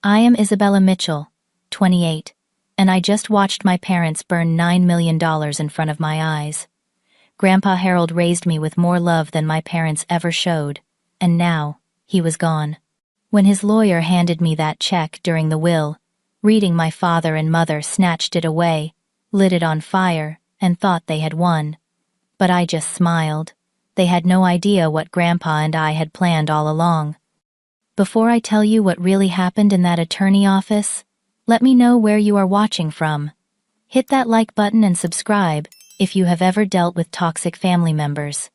I am Isabella Mitchell, 28, and I just watched my parents burn $9 million in front of my eyes. Grandpa Harold raised me with more love than my parents ever showed, and now, he was gone. When his lawyer handed me that check during the will, reading my father and mother snatched it away, lit it on fire, and thought they had won. But I just smiled. They had no idea what Grandpa and I had planned all along. Before I tell you what really happened in that attorney office, let me know where you are watching from. Hit that like button and subscribe if you have ever dealt with toxic family members.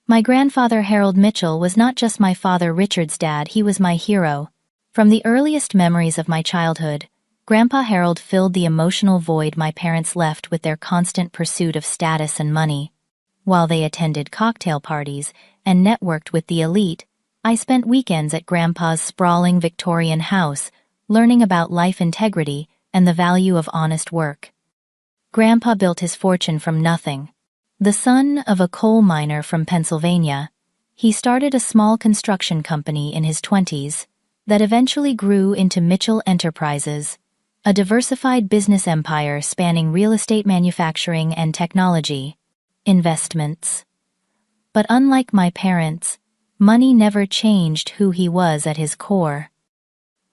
My grandfather Harold Mitchell was not just my father Richard's dad, he was my hero. From the earliest memories of my childhood, Grandpa Harold filled the emotional void my parents left with their constant pursuit of status and money. While they attended cocktail parties and networked with the elite, I spent weekends at Grandpa's sprawling Victorian house, learning about life integrity and the value of honest work. Grandpa built his fortune from nothing. The son of a coal miner from Pennsylvania, he started a small construction company in his 20s that eventually grew into Mitchell Enterprises, a diversified business empire spanning real estate manufacturing and technology investments. But unlike my parents, money never changed who he was at his core.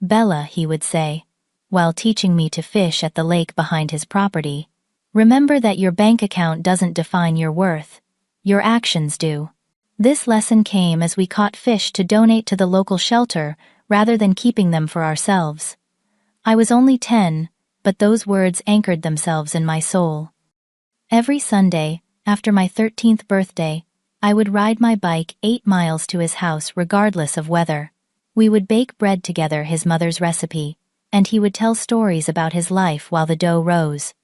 "Bella," he would say, while teaching me to fish at the lake behind his property, "remember that your bank account doesn't define your worth. Your actions do." This lesson came as we caught fish to donate to the local shelter rather than keeping them for ourselves. I was only 10, but those words anchored themselves in my soul. Every Sunday, after my 13th birthday, I would ride my bike 8 miles to his house regardless of weather. We would bake bread together, his mother's recipe, and he would tell stories about his life while the dough rose.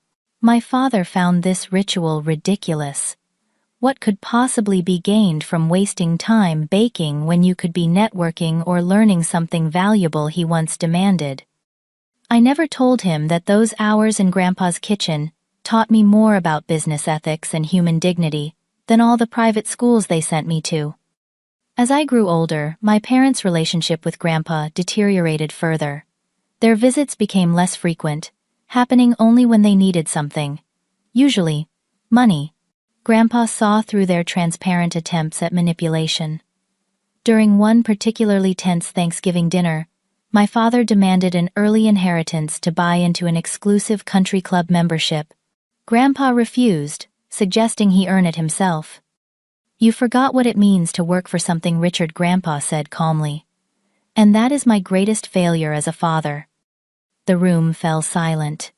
My father found this ritual ridiculous. What could possibly be gained from wasting time baking when you could be networking or learning something valuable, he once demanded. I never told him that those hours in Grandpa's kitchen taught me more about business ethics and human dignity than all the private schools they sent me to. As I grew older, my parents' relationship with Grandpa deteriorated further. Their visits became less frequent, happening only when they needed something. Usually, money. Grandpa saw through their transparent attempts at manipulation. During one particularly tense Thanksgiving dinner, my father demanded an early inheritance to buy into an exclusive country club membership. Grandpa refused, suggesting he earn it himself. "You forgot what it means to work for something," Richard, Grandpa said calmly. "And that is my greatest failure as a father." The room fell silent.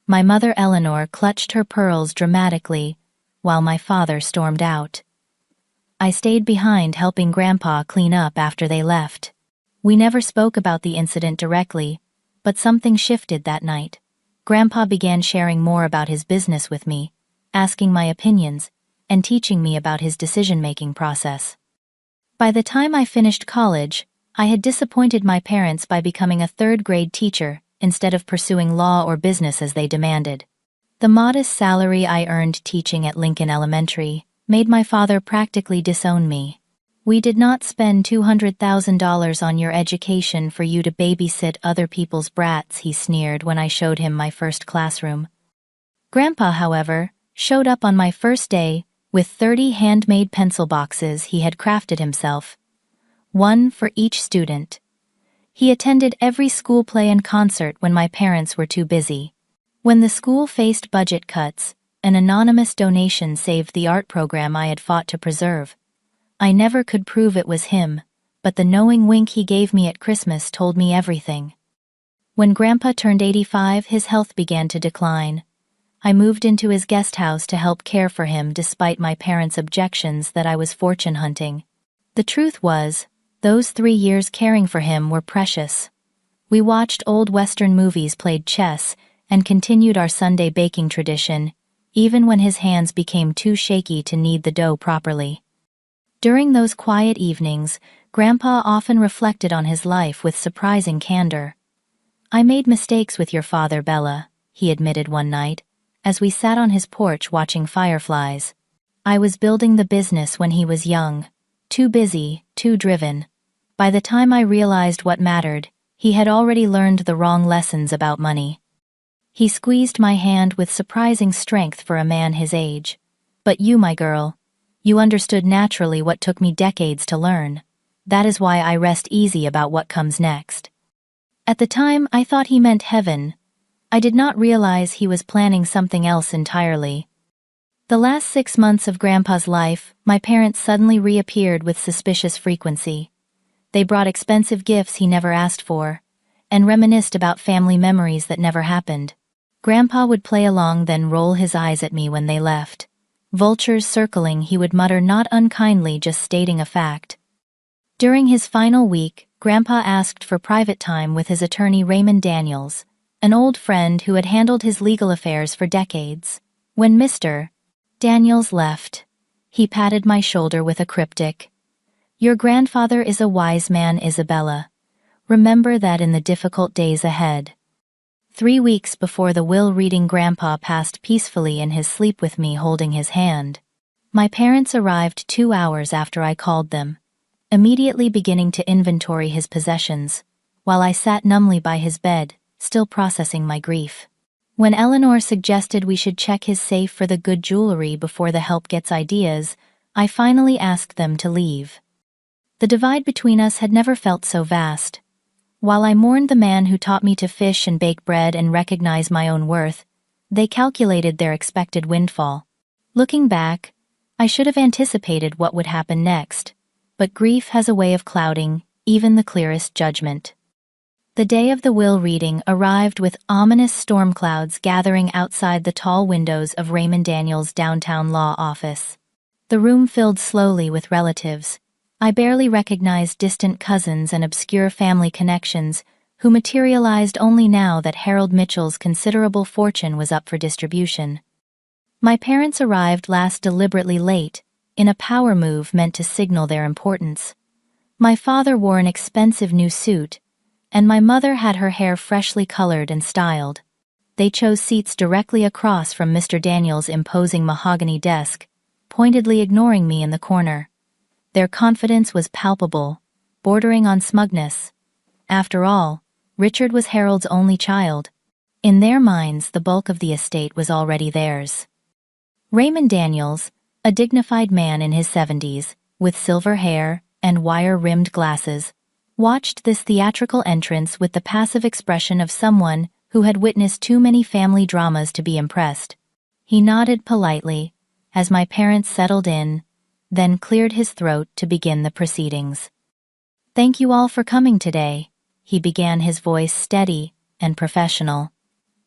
My mother Eleanor clutched her pearls dramatically, while my father stormed out. I stayed behind helping Grandpa clean up after they left. We never spoke about the incident directly, but something shifted that night. Grandpa began sharing more about his business with me, asking my opinions, and teaching me about his decision-making process. By the time I finished college, I had disappointed my parents by becoming a third-grade teacher instead of pursuing law or business as they demanded. The modest salary I earned teaching at Lincoln Elementary made my father practically disown me. "We did not spend $200,000 on your education for you to babysit other people's brats," he sneered when I showed him my first classroom. Grandpa, however, showed up on my first day with 30 handmade pencil boxes he had crafted himself, one for each student. He attended every school play and concert when my parents were too busy. When the school faced budget cuts, an anonymous donation saved the art program I had fought to preserve. I never could prove it was him, but the knowing wink he gave me at Christmas told me everything. When Grandpa turned 85, his health began to decline. I moved into his guest house to help care for him despite my parents' objections that I was fortune hunting. The truth was, those 3 years caring for him were precious. We watched old Western movies, played chess, and continued our Sunday baking tradition, even when his hands became too shaky to knead the dough properly. During those quiet evenings, Grandpa often reflected on his life with surprising candor. "I made mistakes with your father, Bella," he admitted one night, as we sat on his porch watching fireflies. "I was building the business when he was young, too busy, too driven. By the time I realized what mattered, He had already learned the wrong lessons about money. He squeezed my hand with surprising strength for a man his age. "But you, my girl, you understood naturally what took me decades to learn. That is why I rest easy about what comes next." At the time, I thought he meant heaven. I did not realize he was planning something else entirely. The last 6 months of Grandpa's life, my parents suddenly reappeared with suspicious frequency. They brought expensive gifts he never asked for, and reminisced about family memories that never happened. Grandpa would play along, then roll his eyes at me when they left. Vultures circling, he would mutter, not unkindly, just stating a fact. During his final week, Grandpa asked for private time with his attorney Raymond Daniels, an old friend who had handled his legal affairs for decades. When Mr. Daniels left, he patted my shoulder with a cryptic, "Your grandfather is a wise man, Isabella. Remember that in the difficult days ahead." 3 weeks before the will reading, Grandpa passed peacefully in his sleep with me holding his hand. My parents arrived 2 hours after I called them, immediately beginning to inventory his possessions, while I sat numbly by his bed, still processing my grief. When Eleanor suggested we should check his safe for the good jewelry before the help gets ideas, I finally asked them to leave. The divide between us had never felt so vast. While I mourned the man who taught me to fish and bake bread and recognize my own worth, they calculated their expected windfall. Looking back, I should have anticipated what would happen next, but grief has a way of clouding even the clearest judgment. The day of the will reading arrived with ominous storm clouds gathering outside the tall windows of Raymond Daniels' downtown law office. The room filled slowly with relatives. I barely recognized distant cousins and obscure family connections who materialized only now that Harold Mitchell's considerable fortune was up for distribution. My parents arrived last deliberately late, in a power move meant to signal their importance. My father wore an expensive new suit, and my mother had her hair freshly colored and styled. They chose seats directly across from Mr. Daniels' imposing mahogany desk, pointedly ignoring me in the corner. Their confidence was palpable, bordering on smugness. After all, Richard was Harold's only child. In their minds, the bulk of the estate was already theirs. Raymond Daniels, a dignified man in his 70s, with silver hair and wire-rimmed glasses, watched this theatrical entrance with the passive expression of someone who had witnessed too many family dramas to be impressed. He nodded politely as my parents settled in, then cleared his throat to begin the proceedings. "Thank you all for coming today," he began, his voice steady and professional.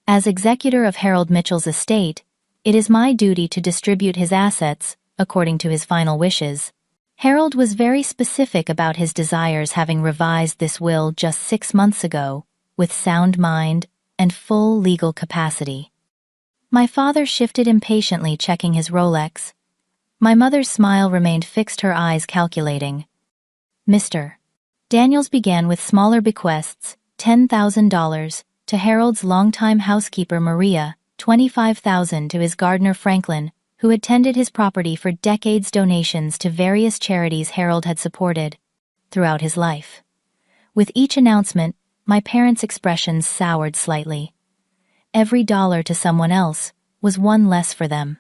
"As executor of Harold Mitchell's estate, it is my duty to distribute his assets according to his final wishes. Harold was very specific about his desires, having revised this will just 6 months ago, with sound mind and full legal capacity." My father shifted impatiently, checking his Rolex. My mother's smile remained fixed, her eyes calculating. Mr. Daniels began with smaller bequests, $10,000 to Harold's longtime housekeeper Maria, $25,000 to his gardener Franklin, who had tended his property for decades, donations to various charities Harold had supported throughout his life. With each announcement, my parents' expressions soured slightly. Every dollar to someone else was one less for them.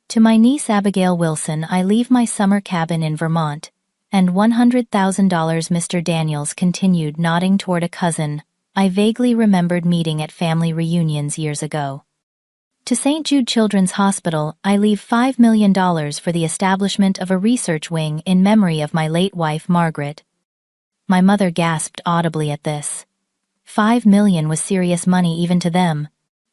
"To my niece Abigail Wilson I leave my summer cabin in Vermont, and $100,000, Mr. Daniels continued, nodding toward a cousin I vaguely remembered meeting at family reunions years ago. "To St. Jude Children's Hospital I leave $5 million for the establishment of a research wing in memory of my late wife Margaret." My mother gasped audibly at this. $5 million was serious money even to them.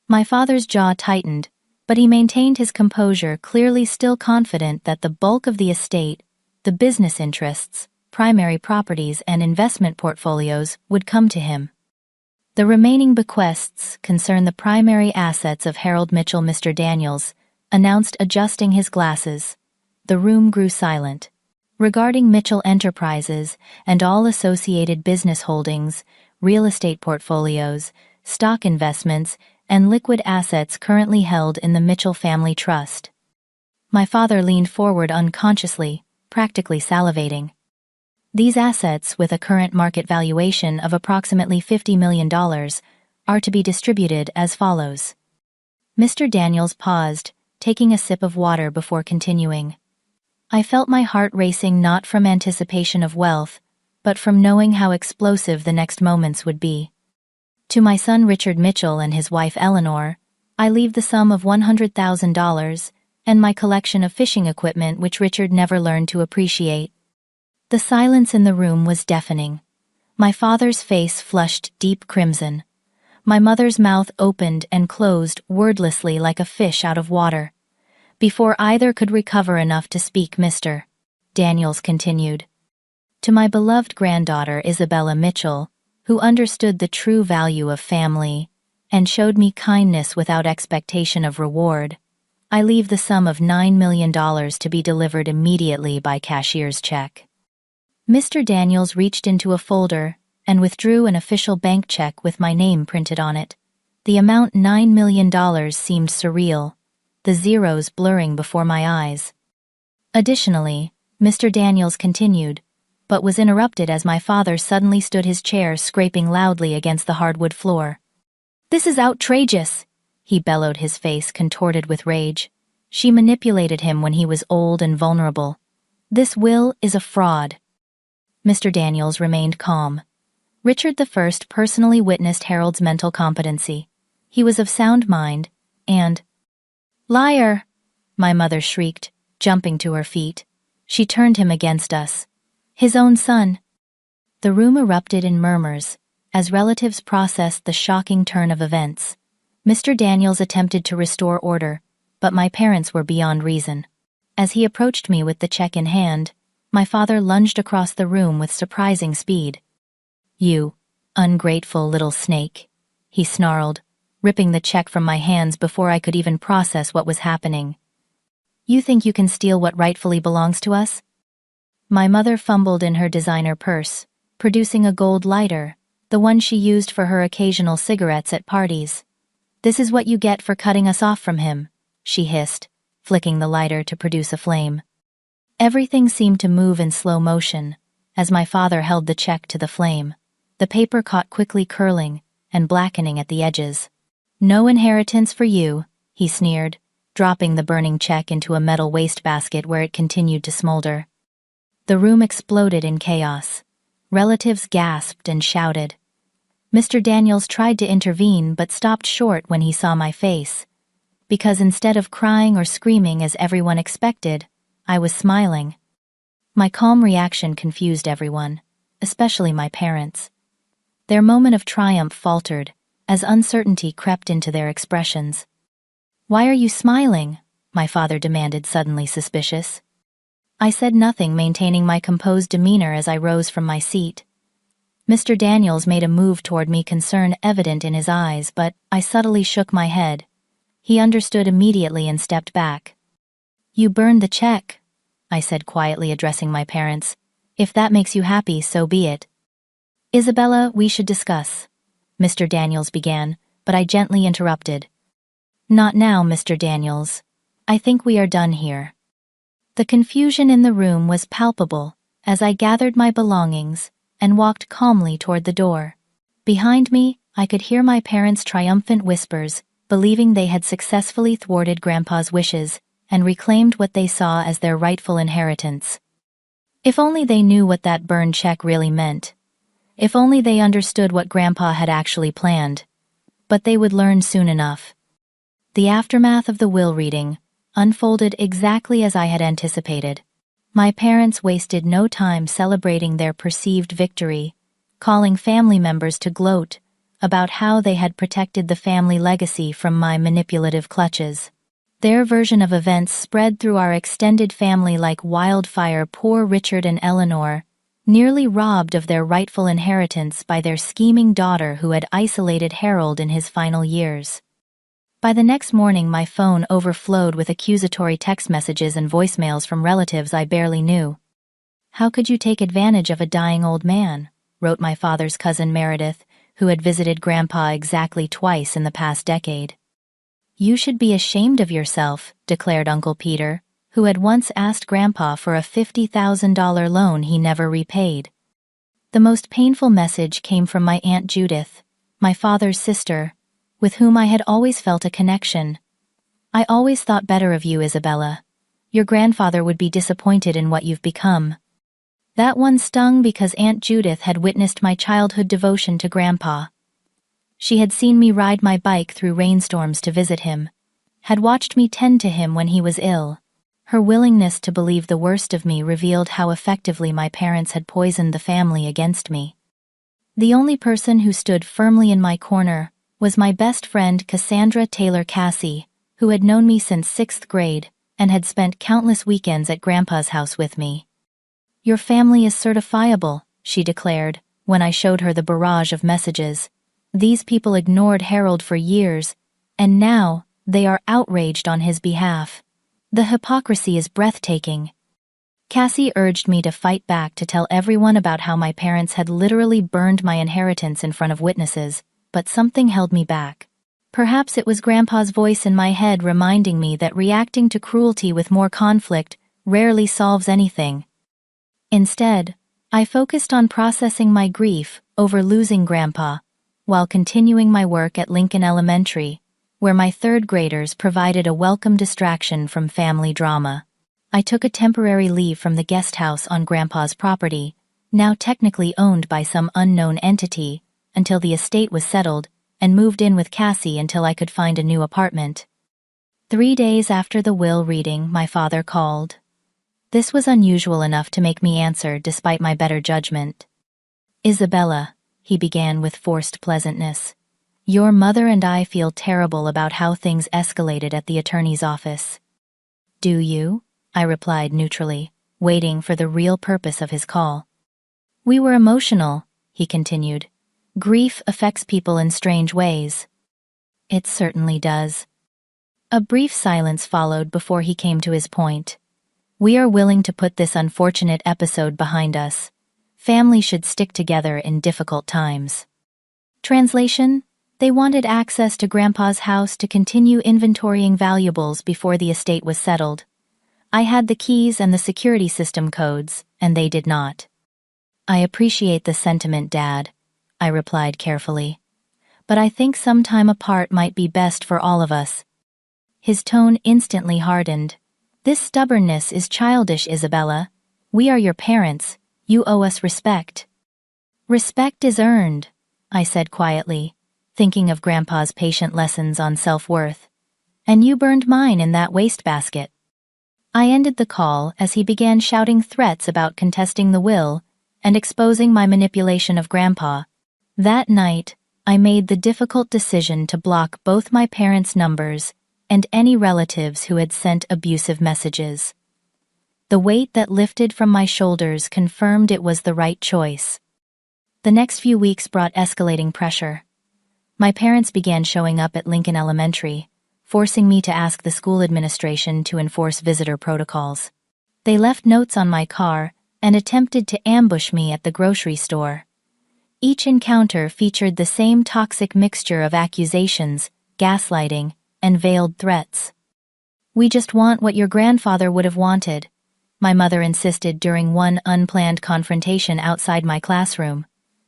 My father's jaw tightened, but he maintained his composure, clearly still confident that the bulk of the estate, the business interests, primary properties, and investment portfolios would come to him. The remaining bequests concern the primary assets of Harold Mitchell. Mr. Daniels announced, adjusting his glasses. The room grew silent. "Regarding Mitchell Enterprises and all associated business holdings, real estate portfolios, stock investments, and liquid assets currently held in the Mitchell Family Trust." My father leaned forward unconsciously, practically salivating. These assets, with a current market valuation of approximately $50 million, are to be distributed as follows. Mr. Daniels paused, taking a sip of water before continuing. I felt my heart racing not from anticipation of wealth, but from knowing how explosive the next moments would be. To my son Richard Mitchell and his wife Eleanor, I leave the sum of $100,000 and my collection of fishing equipment which Richard never learned to appreciate. The silence in the room was deafening. My father's face flushed deep crimson. My mother's mouth opened and closed wordlessly like a fish out of water. Before either could recover enough to speak, Mr. Daniels continued. To my beloved granddaughter Isabella Mitchell, who understood the true value of family and showed me kindness without expectation of reward, I leave the sum of $9 million to be delivered immediately by cashier's check. Mr. Daniels reached into a folder and withdrew an official bank check with my name printed on it. The amount $9 million seemed surreal, the zeros blurring before my eyes. Additionally, Mr. Daniels continued, but was interrupted as my father suddenly stood his chair scraping loudly against the hardwood floor. "This is outrageous!" he bellowed, his face contorted with rage. "She manipulated him when he was old and vulnerable. This will is a fraud." Mr. Daniels remained calm. Richard I personally witnessed Harold's mental competency. He was of sound mind, and— "Liar!" my mother shrieked, jumping to her feet. "She turned him against us. His own son." The room erupted in murmurs as relatives processed the shocking turn of events. Mr. Daniels attempted to restore order, but my parents were beyond reason. As he approached me with the check in hand, my father lunged across the room with surprising speed. "You ungrateful little snake," he snarled, ripping the check from my hands before I could even process what was happening. "You think you can steal what rightfully belongs to us?" My mother fumbled in her designer purse, producing a gold lighter, the one she used for her occasional cigarettes at parties. "This is what you get for cutting us off from him," she hissed, flicking the lighter to produce a flame. Everything seemed to move in slow motion as my father held the check to the flame. The paper caught quickly, curling and blackening at the edges. "No inheritance for you," he sneered, dropping the burning check into a metal wastebasket where it continued to smolder. The room exploded in chaos. Relatives gasped and shouted. Mr. Daniels tried to intervene but stopped short when he saw my face, because instead of crying or screaming as everyone expected, I was smiling. My calm reaction confused everyone, especially my parents. Their moment of triumph faltered as uncertainty crept into their expressions. "Why are you smiling?" my father demanded, suddenly suspicious. I said nothing, maintaining my composed demeanor as I rose from my seat. Mr. Daniels made a move toward me, concern evident in his eyes, but I subtly shook my head. He understood immediately and stepped back. "You burned the check," I said quietly, addressing my parents. "If that makes you happy, so be it." "Isabella, we should discuss," Mr. Daniels began, but I gently interrupted. "Not now, Mr. Daniels. I think we are done here." The confusion in the room was palpable as I gathered my belongings and walked calmly toward the door. Behind me, I could hear my parents' triumphant whispers, believing they had successfully thwarted Grandpa's wishes and reclaimed what they saw as their rightful inheritance. If only they knew what that burned check really meant. If only they understood what Grandpa had actually planned. But they would learn soon enough. The aftermath of the will reading unfolded exactly as I had anticipated. My parents wasted no time celebrating their perceived victory, calling family members to gloat about how they had protected the family legacy from my manipulative clutches. Their version of events spread through our extended family like wildfire. Poor Richard and Eleanor, nearly robbed of their rightful inheritance by their scheming daughter who had isolated Harold in his final years. By the next morning, my phone overflowed with accusatory text messages and voicemails from relatives I barely knew. "How could you take advantage of a dying old man?" wrote my father's cousin Meredith, who had visited Grandpa exactly twice in the past decade. "You should be ashamed of yourself," declared Uncle Peter, who had once asked Grandpa for a $50,000 loan he never repaid. The most painful message came from my Aunt Judith, my father's sister, with whom I had always felt a connection. "I always thought better of you, Isabella. Your grandfather would be disappointed in what you've become." That one stung because Aunt Judith had witnessed my childhood devotion to Grandpa. She had seen me ride my bike through rainstorms to visit him, had watched me tend to him when he was ill. Her willingness to believe the worst of me revealed how effectively my parents had poisoned the family against me. The only person who stood firmly in my corner was my best friend Cassandra Taylor Cassie, who had known me since 6th grade and had spent countless weekends at Grandpa's house with me. "Your family is certifiable," she declared, when I showed her the barrage of messages. "These people ignored Harold for years, and now they are outraged on his behalf. The hypocrisy is breathtaking." Cassie urged me to fight back, to tell everyone about how my parents had literally burned my inheritance in front of witnesses, but something held me back. Perhaps it was Grandpa's voice in my head reminding me that reacting to cruelty with more conflict rarely solves anything. Instead, I focused on processing my grief over losing Grandpa, while continuing my work at Lincoln Elementary, where my 3rd graders provided a welcome distraction from family drama. I took a temporary leave from the guest house on Grandpa's property, now technically owned by some unknown entity, until the estate was settled, and moved in with Cassie until I could find a new apartment. 3 days after the will reading, my father called. This was unusual enough to make me answer despite my better judgment. "Isabella," he began with forced pleasantness, "your mother and I feel terrible about how things escalated at the attorney's office." "Do you?" I replied neutrally, waiting for the real purpose of his call. "We were emotional," he continued. "Grief affects people in strange ways." "It certainly does." A brief silence followed before he came to his point. "We are willing to put this unfortunate episode behind us. Families should stick together in difficult times." Translation: They wanted access to Grandpa's house to continue inventorying valuables before the estate was settled. I had the keys and the security system codes, and they did not. "I appreciate the sentiment, Dad," I replied carefully. "But I think some time apart might be best for all of us." His tone instantly hardened. "This stubbornness is childish, Isabella. We are your parents. You owe us respect." "Respect is earned," I said quietly, thinking of Grandpa's patient lessons on self-worth. "And you burned mine in that wastebasket." I ended the call as he began shouting threats about contesting the will and exposing my manipulation of Grandpa. That night, I made the difficult decision to block both my parents' numbers and any relatives who had sent abusive messages. The weight that lifted from my shoulders confirmed it was the right choice. The next few weeks brought escalating pressure. My parents began showing up at Lincoln Elementary, forcing me to ask the school administration to enforce visitor protocols. They left notes on my car and attempted to ambush me at the grocery store. Each encounter featured the same toxic mixture of accusations, gaslighting, and veiled threats. "We just want what your grandfather would have wanted," my mother insisted during one unplanned confrontation outside my classroom.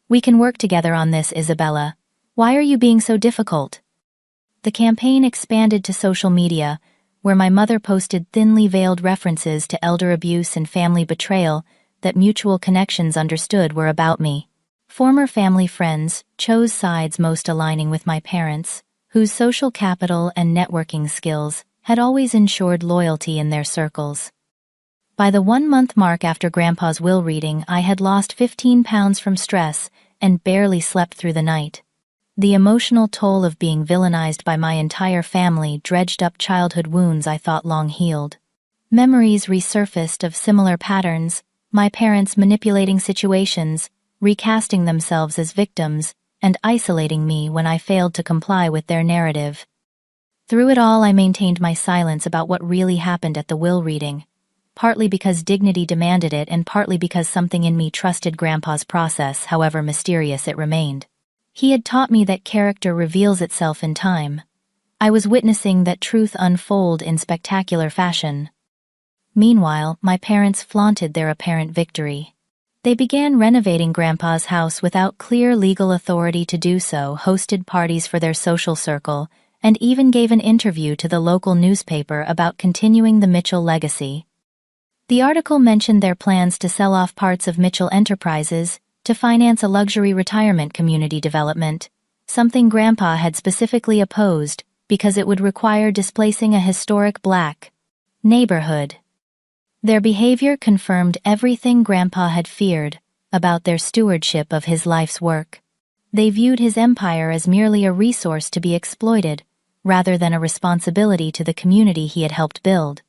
"We can work together on this, Isabella. Why are you being so difficult?" The campaign expanded to social media, where my mother posted thinly veiled references to elder abuse and family betrayal that mutual connections understood were about me. Former family friends chose sides most aligning with my parents, whose social capital and networking skills had always ensured loyalty in their circles. By the 1-month mark after Grandpa's will reading, I had lost 15 pounds from stress and barely slept through the night. The emotional toll of being villainized by my entire family dredged up childhood wounds I thought long healed. Memories resurfaced of similar patterns, my parents manipulating situations, recasting themselves as victims, and isolating me when I failed to comply with their narrative. Through it all, I maintained my silence about what really happened at the will reading, partly because dignity demanded it and partly because something in me trusted Grandpa's process, however mysterious it remained. He had taught me that character reveals itself in time. I was witnessing that truth unfold in spectacular fashion. Meanwhile, my parents flaunted their apparent victory. They began renovating Grandpa's house without clear legal authority to do so, hosted parties for their social circle, and even gave an interview to the local newspaper about continuing the Mitchell legacy. The article mentioned their plans to sell off parts of Mitchell Enterprises to finance a luxury retirement community development, something Grandpa had specifically opposed because it would require displacing a historic Black neighborhood. Their behavior confirmed everything Grandpa had feared about their stewardship of his life's work. They viewed his empire as merely a resource to be exploited, rather than a responsibility to the community he had helped build.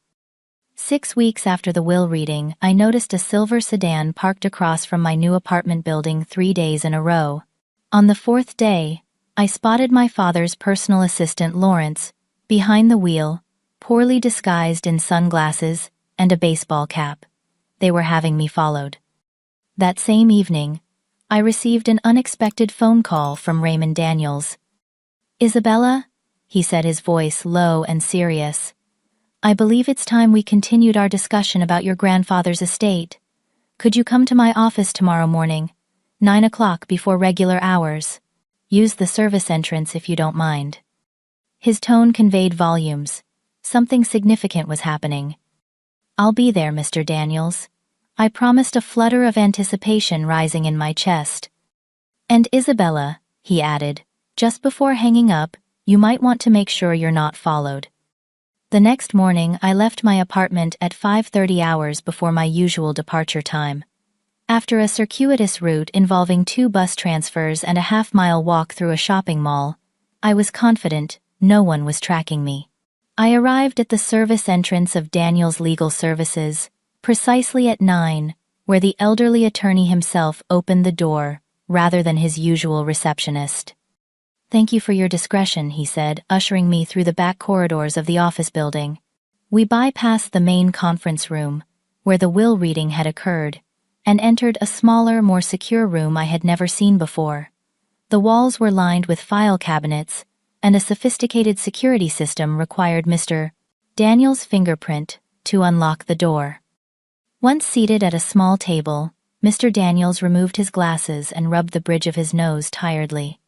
6 weeks after the will reading, I noticed a silver sedan parked across from my new apartment building 3 days in a row. On the 4th day, I spotted my father's personal assistant Lawrence, behind the wheel, poorly disguised in sunglasses and a baseball cap. They were having me followed. That same evening, I received an unexpected phone call from Raymond Daniels. "Isabella," he said, his voice low and serious, "I believe it's time we continued our discussion about your grandfather's estate. Could you come to my office tomorrow morning, 9 o'clock before regular hours? Use the service entrance if you don't mind." His tone conveyed volumes. Something significant was happening. "I'll be there, Mr. Daniels," I promised, a flutter of anticipation rising in my chest. "And Isabella," he added, "just before hanging up, you might want to make sure you're not followed." The next morning, I left my apartment at 5:30 hours before my usual departure time. After a circuitous route involving 2 bus transfers and a half-mile walk through a shopping mall, I was confident no one was tracking me. I arrived at the service entrance of Daniels Legal Services, precisely at 9, where the elderly attorney himself opened the door, rather than his usual receptionist. "Thank you for your discretion," he said, ushering me through the back corridors of the office building. We bypassed the main conference room, where the will reading had occurred, and entered a smaller, more secure room I had never seen before. The walls were lined with file cabinets, and a sophisticated security system required Mr. Daniels' fingerprint to unlock the door. Once seated at a small table, Mr. Daniels removed his glasses and rubbed the bridge of his nose tiredly.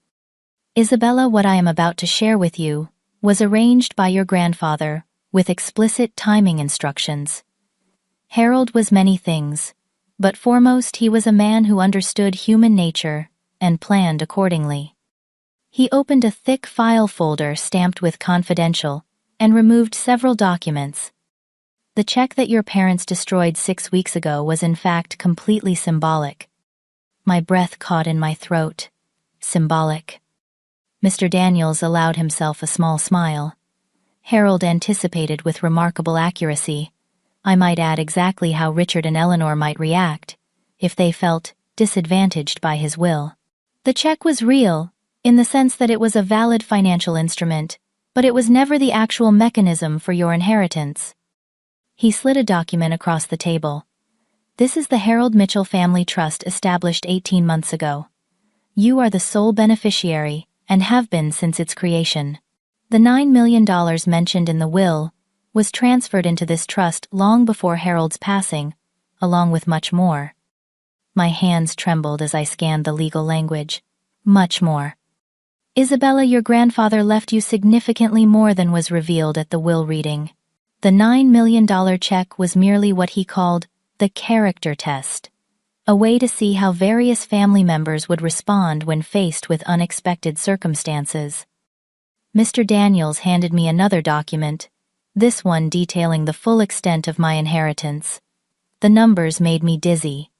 "Isabella, what I am about to share with you was arranged by your grandfather, with explicit timing instructions. Harold was many things, but foremost he was a man who understood human nature and planned accordingly. He opened a thick file folder stamped with confidential and removed several documents. The check that your parents destroyed 6 weeks ago was in fact completely symbolic." My breath caught in my throat. Symbolic. Mr. Daniels allowed himself a small smile. Harold anticipated with remarkable accuracy, I might add, exactly how Richard and Eleanor might react if they felt disadvantaged by his will. "The check was real, in the sense that it was a valid financial instrument, but it was never the actual mechanism for your inheritance." He slid a document across the table. "This is the Harold Mitchell Family Trust, established 18 months ago. You are the sole beneficiary, and have been since its creation. The $9 million mentioned in the will was transferred into this trust long before Harold's passing, along with much more." My hands trembled as I scanned the legal language. Much more. "Isabella, your grandfather left you significantly more than was revealed at the will reading. The $9 million check was merely what he called the character test, a way to see how various family members would respond when faced with unexpected circumstances." Mr. Daniels handed me another document, this one detailing the full extent of my inheritance. The numbers made me dizzy.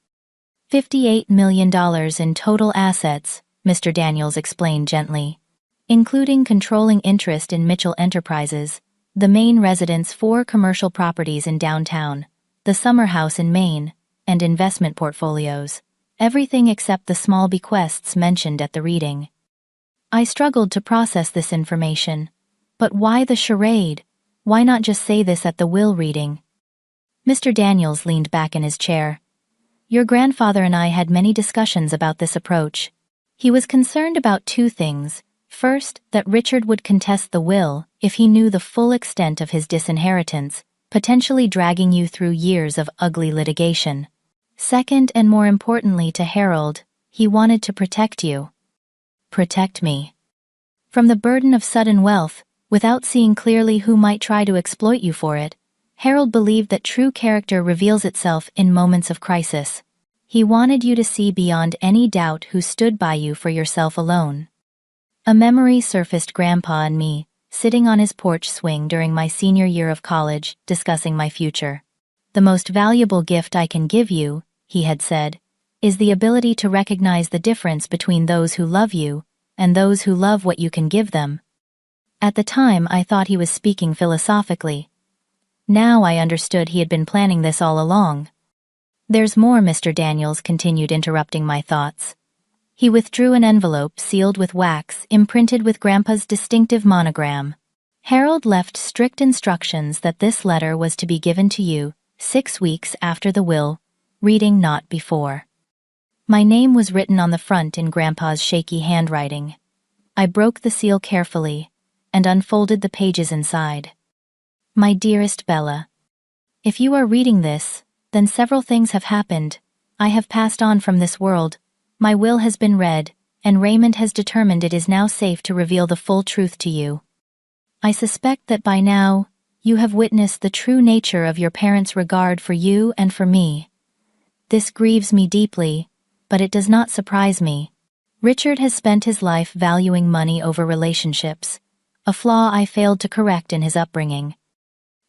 $58 million in total assets, Mr. Daniels explained gently, including controlling interest in Mitchell Enterprises, the main residence, 4 commercial properties in downtown, the summer house in Maine, and investment portfolios. Everything except the small bequests mentioned at the reading. I struggled to process this information. But why the charade? Why not just say this at the will reading? Mr. Daniels leaned back in his chair. "Your grandfather and I had many discussions about this approach. He was concerned about 2 things. First, that Richard would contest the will if he knew the full extent of his disinheritance, potentially dragging you through years of ugly litigation. Second, and more importantly to Harold, he wanted to protect you. Protect me. From the burden of sudden wealth, without seeing clearly who might try to exploit you for it, Harold believed that true character reveals itself in moments of crisis. He wanted you to see beyond any doubt who stood by you for yourself alone. A memory surfaced Grandpa and me, sitting on his porch swing during my senior year of college, discussing my future. "The most valuable gift I can give you," he had said, "is the ability to recognize the difference between those who love you and those who love what you can give them." At the time, I thought he was speaking philosophically. Now I understood he had been planning this all along. "There's more," Mr. Daniels continued, interrupting my thoughts. He withdrew an envelope sealed with wax, imprinted with Grandpa's distinctive monogram. "Harold left strict instructions that this letter was to be given to you 6 weeks after the will, reading not before." My name was written on the front in Grandpa's shaky handwriting. I broke the seal carefully and unfolded the pages inside. "My dearest Bella, if you are reading this, then several things have happened. I have passed on from this world. My will has been read, and Raymond has determined it is now safe to reveal the full truth to you. I suspect that by now, you have witnessed the true nature of your parents' regard for you and for me. This grieves me deeply, but it does not surprise me. Richard has spent his life valuing money over relationships, a flaw I failed to correct in his upbringing.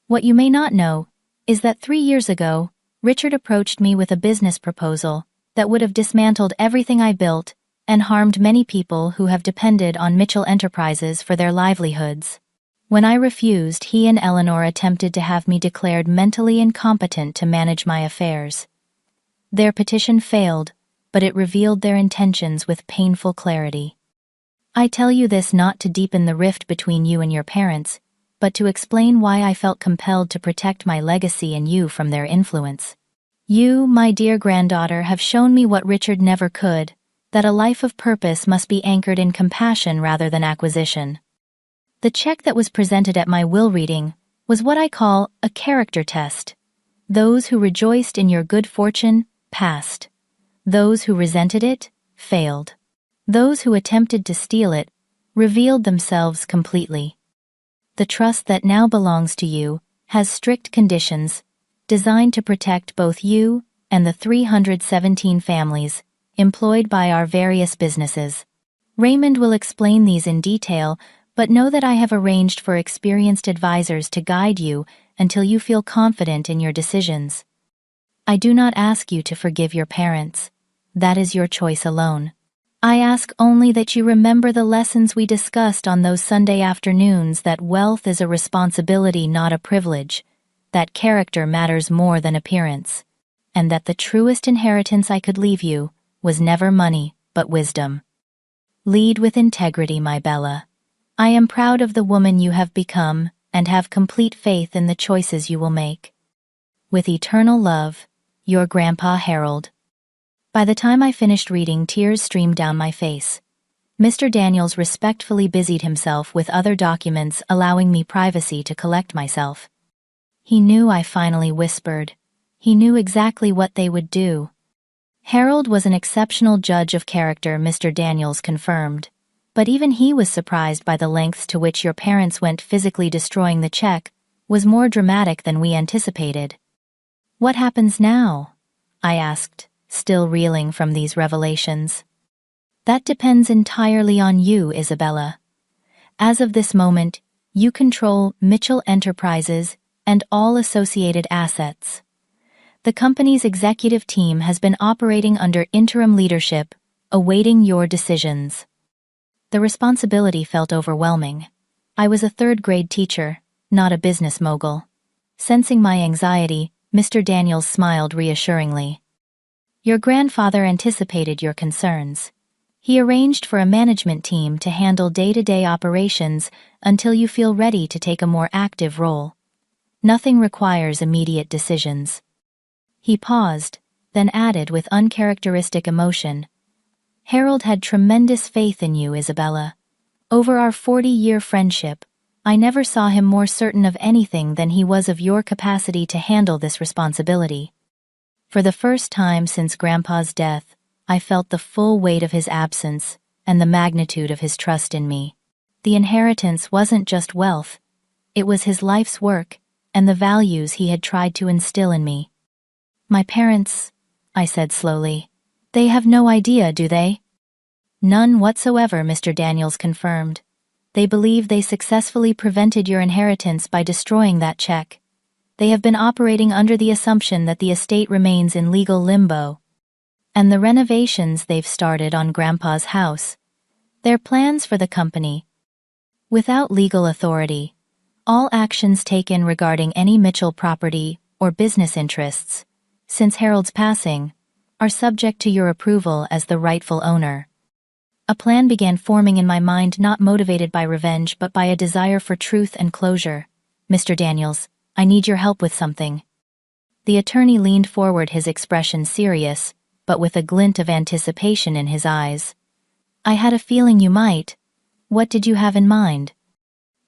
What you may not know is that 3 years ago, Richard approached me with a business proposal that would have dismantled everything I built and harmed many people who have depended on Mitchell Enterprises for their livelihoods. When I refused, he and Eleanor attempted to have me declared mentally incompetent to manage my affairs. Their petition failed, but it revealed their intentions with painful clarity. I tell you this not to deepen the rift between you and your parents, but to explain why I felt compelled to protect my legacy and you from their influence. You, my dear granddaughter, have shown me what Richard never could, that a life of purpose must be anchored in compassion rather than acquisition. The check that was presented at my will reading was what I call a character test. Those who rejoiced in your good fortune passed. Those who resented it failed. Those who attempted to steal it revealed themselves completely. The trust that now belongs to you has strict conditions designed to protect both you and the 317 families employed by our various businesses. Raymond will explain these in detail, but know that I have arranged for experienced advisors to guide you until you feel confident in your decisions. I do not ask you to forgive your parents. That is your choice alone. I ask only that you remember the lessons we discussed on those Sunday afternoons, that wealth is a responsibility, not a privilege, that character matters more than appearance, and that the truest inheritance I could leave you was never money, but wisdom. Lead with integrity, my Bella. I am proud of the woman you have become and have complete faith in the choices you will make. With eternal love, your Grandpa Harold. By the time I finished reading, tears streamed down my face. Mr. Daniels respectfully busied himself with other documents, allowing me privacy to collect myself. He knew, I finally whispered. He knew exactly what they would do. Harold was an exceptional judge of character, Mr. Daniels confirmed. But even he was surprised by the lengths to which your parents went. Physically destroying the check was more dramatic than we anticipated. "What happens now?" I asked, still reeling from these revelations. "That depends entirely on you, Isabella. As of this moment, you control Mitchell Enterprises and all associated assets. The company's executive team has been operating under interim leadership, awaiting your decisions." The responsibility felt overwhelming. I was a third-grade teacher, not a business mogul. Sensing my anxiety, Mr. Daniels smiled reassuringly. "Your grandfather anticipated your concerns. He arranged for a management team to handle day-to-day operations until you feel ready to take a more active role. Nothing requires immediate decisions." He paused, then added with uncharacteristic emotion, "Harold had tremendous faith in you, Isabella. Over our 40-year friendship, I never saw him more certain of anything than he was of your capacity to handle this responsibility. For the first time since Grandpa's death, I felt the full weight of his absence and the magnitude of his trust in me. The inheritance wasn't just wealth, it was his life's work and the values he had tried to instill in me. My parents, I said slowly, they have no idea, do they? None whatsoever, Mr. Daniels confirmed. They believe they successfully prevented your inheritance by destroying that check. They have been operating under the assumption that the estate remains in legal limbo. And the renovations they've started on Grandpa's house, they're plans for the company. Without legal authority, all actions taken regarding any Mitchell property or business interests, since Harold's passing, are subject to your approval as the rightful owner. A plan began forming in my mind, not motivated by revenge but by a desire for truth and closure. Mr. Daniels, I need your help with something. The attorney leaned forward, his expression serious, but with a glint of anticipation in his eyes. I had a feeling you might. What did you have in mind?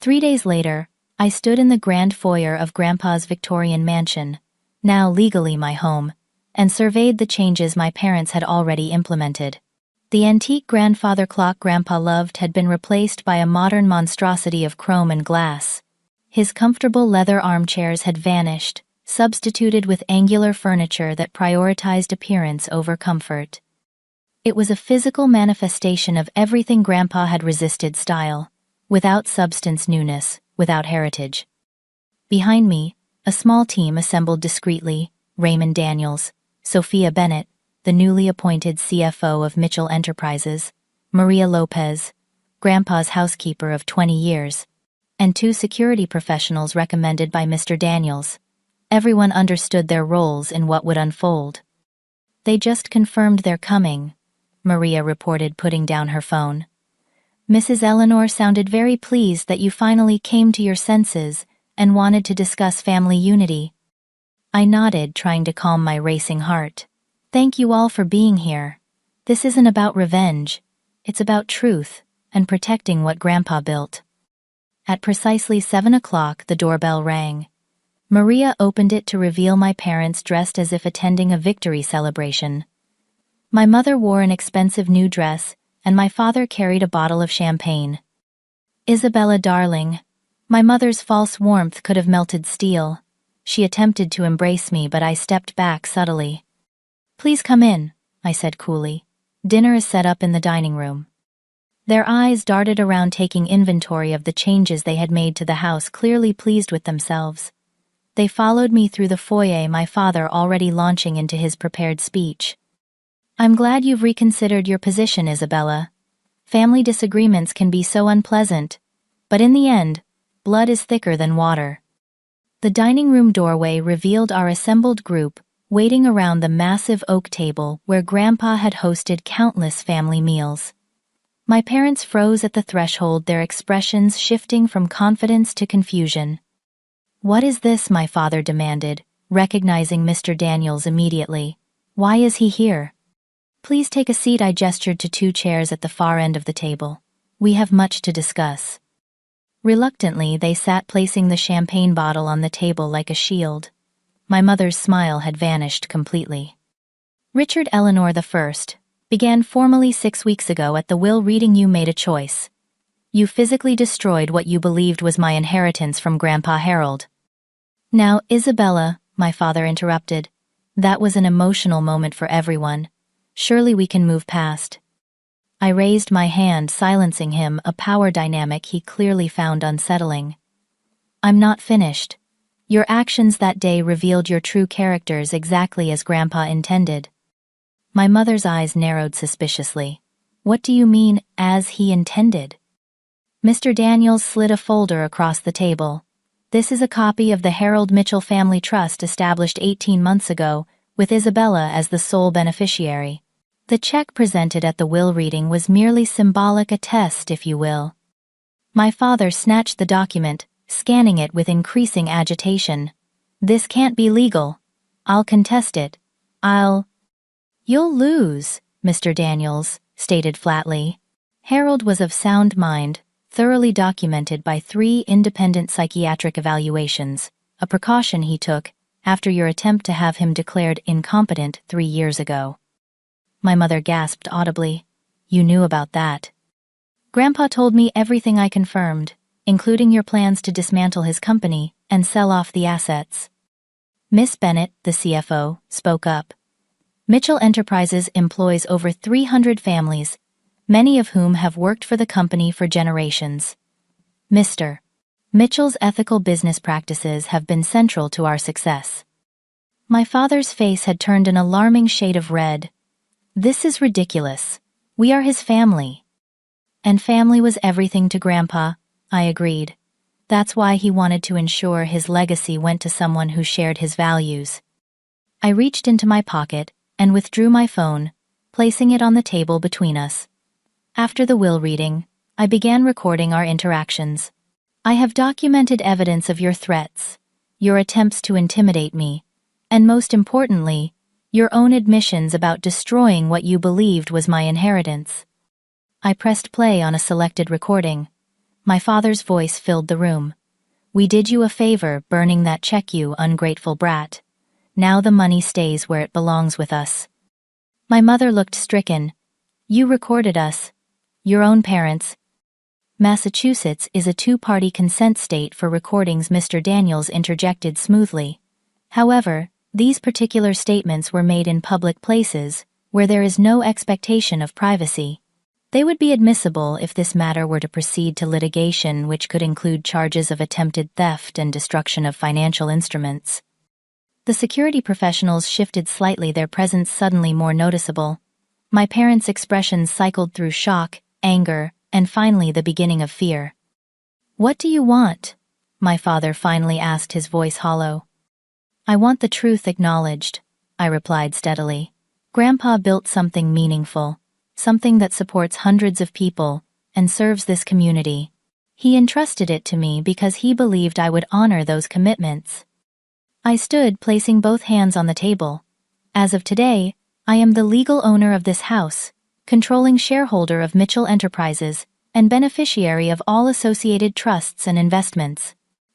3 days later, I stood in the grand foyer of Grandpa's Victorian mansion, now legally my home, and surveyed the changes my parents had already implemented. The antique grandfather clock Grandpa loved had been replaced by a modern monstrosity of chrome and glass. His comfortable leather armchairs had vanished, substituted with angular furniture that prioritized appearance over comfort. It was a physical manifestation of everything Grandpa had resisted: style, without substance; newness, without heritage. Behind me, a small team assembled discreetly: Raymond Daniels, Sophia Bennett, the newly appointed CFO of Mitchell Enterprises, Maria Lopez, Grandpa's housekeeper of 20 years, and 2 security professionals recommended by Mr. Daniels. Everyone understood their roles in what would unfold. They just confirmed their coming, Maria reported, putting down her phone. Mrs. Eleanor sounded very pleased that you finally came to your senses and wanted to discuss family unity. I nodded, trying to calm my racing heart. Thank you all for being here. This isn't about revenge. It's about truth and protecting what Grandpa built. At precisely 7 o'clock, the doorbell rang. Maria opened it to reveal my parents dressed as if attending a victory celebration. My mother wore an expensive new dress, and my father carried a bottle of champagne. Isabella, darling. My mother's false warmth could have melted steel. She attempted to embrace me, but I stepped back subtly. Please come in, I said coolly. Dinner is set up in the dining room. Their eyes darted around, taking inventory of the changes they had made to the house, clearly pleased with themselves. They followed me through the foyer, my father already launching into his prepared speech. I'm glad you've reconsidered your position, Isabella. Family disagreements can be so unpleasant, but in the end, blood is thicker than water. The dining room doorway revealed our assembled group, waiting around the massive oak table where Grandpa had hosted countless family meals. My parents froze at the threshold, their expressions shifting from confidence to confusion. What is this? My father demanded, recognizing Mr. Daniels immediately. Why is he here? Please take a seat, I gestured to 2 chairs at the far end of the table. We have much to discuss. Reluctantly, they sat, placing the champagne bottle on the table like a shield. My mother's smile had vanished completely. Richard Eleanor I began formally 6 weeks ago at the will reading. You made a choice. You physically destroyed what you believed was my inheritance from Grandpa Harold. Now, Isabella, my father interrupted, that was an emotional moment for everyone. Surely we can move past. I raised my hand, silencing him, a power dynamic he clearly found unsettling. I'm not finished. Your actions that day revealed your true characters exactly as Grandpa intended. My mother's eyes narrowed suspiciously. What do you mean, as he intended? Mr. Daniels slid a folder across the table. This is a copy of the Harold Mitchell Family Trust established 18 months ago, with Isabella as the sole beneficiary. The check presented at the will reading was merely symbolic, a test, if you will. My father snatched the document, scanning it with increasing agitation. This can't be legal. I'll contest it. You'll lose, Mr. Daniels stated flatly. Harold was of sound mind, thoroughly documented by 3 independent psychiatric evaluations, a precaution he took after your attempt to have him declared incompetent 3 years ago. My mother gasped audibly. You knew about that. Grandpa told me everything I confirmed, including your plans to dismantle his company and sell off the assets. Miss Bennett, the CFO, spoke up. Mitchell Enterprises employs over 300 families, many of whom have worked for the company for generations. Mr. Mitchell's ethical business practices have been central to our success. My father's face had turned an alarming shade of red. This is ridiculous. We are his family. And family was everything to Grandpa, I agreed. That's why he wanted to ensure his legacy went to someone who shared his values. I reached into my pocket and withdrew my phone, placing it on the table between us. After the will reading, I began recording our interactions. I have documented evidence of your threats, your attempts to intimidate me, and most importantly, your own admissions about destroying what you believed was my inheritance. I pressed play on a selected recording. My father's voice filled the room. We did you a favor burning that check, you ungrateful brat. Now the money stays where it belongs with us. My mother looked stricken. You recorded us. Your own parents. Massachusetts is a 2-party consent state for recordings, Mr. Daniels interjected smoothly. However, these particular statements were made in public places, where there is no expectation of privacy. They would be admissible if this matter were to proceed to litigation, which could include charges of attempted theft and destruction of financial instruments. The security professionals shifted slightly, their presence suddenly more noticeable. My parents' expressions cycled through shock, anger, and finally the beginning of fear. What do you want? My father finally asked, his voice hollow. I want the truth acknowledged, I replied steadily. Grandpa built something meaningful, something that supports hundreds of people and serves this community. He entrusted it to me because he believed I would honor those commitments. I stood, placing both hands on the table. As of today, I am the legal owner of this house, controlling shareholder of Mitchell Enterprises, and beneficiary of all associated trusts and investments.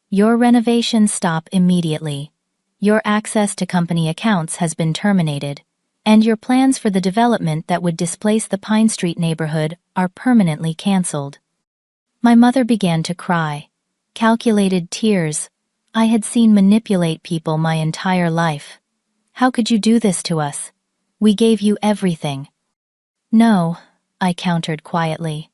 Your renovations stop immediately. Your access to company accounts has been terminated, and your plans for the development that would displace the Pine Street neighborhood are permanently canceled. My mother began to cry. Calculated tears. I had seen manipulate people my entire life. How could you do this to us? We gave you everything. No, I countered quietly.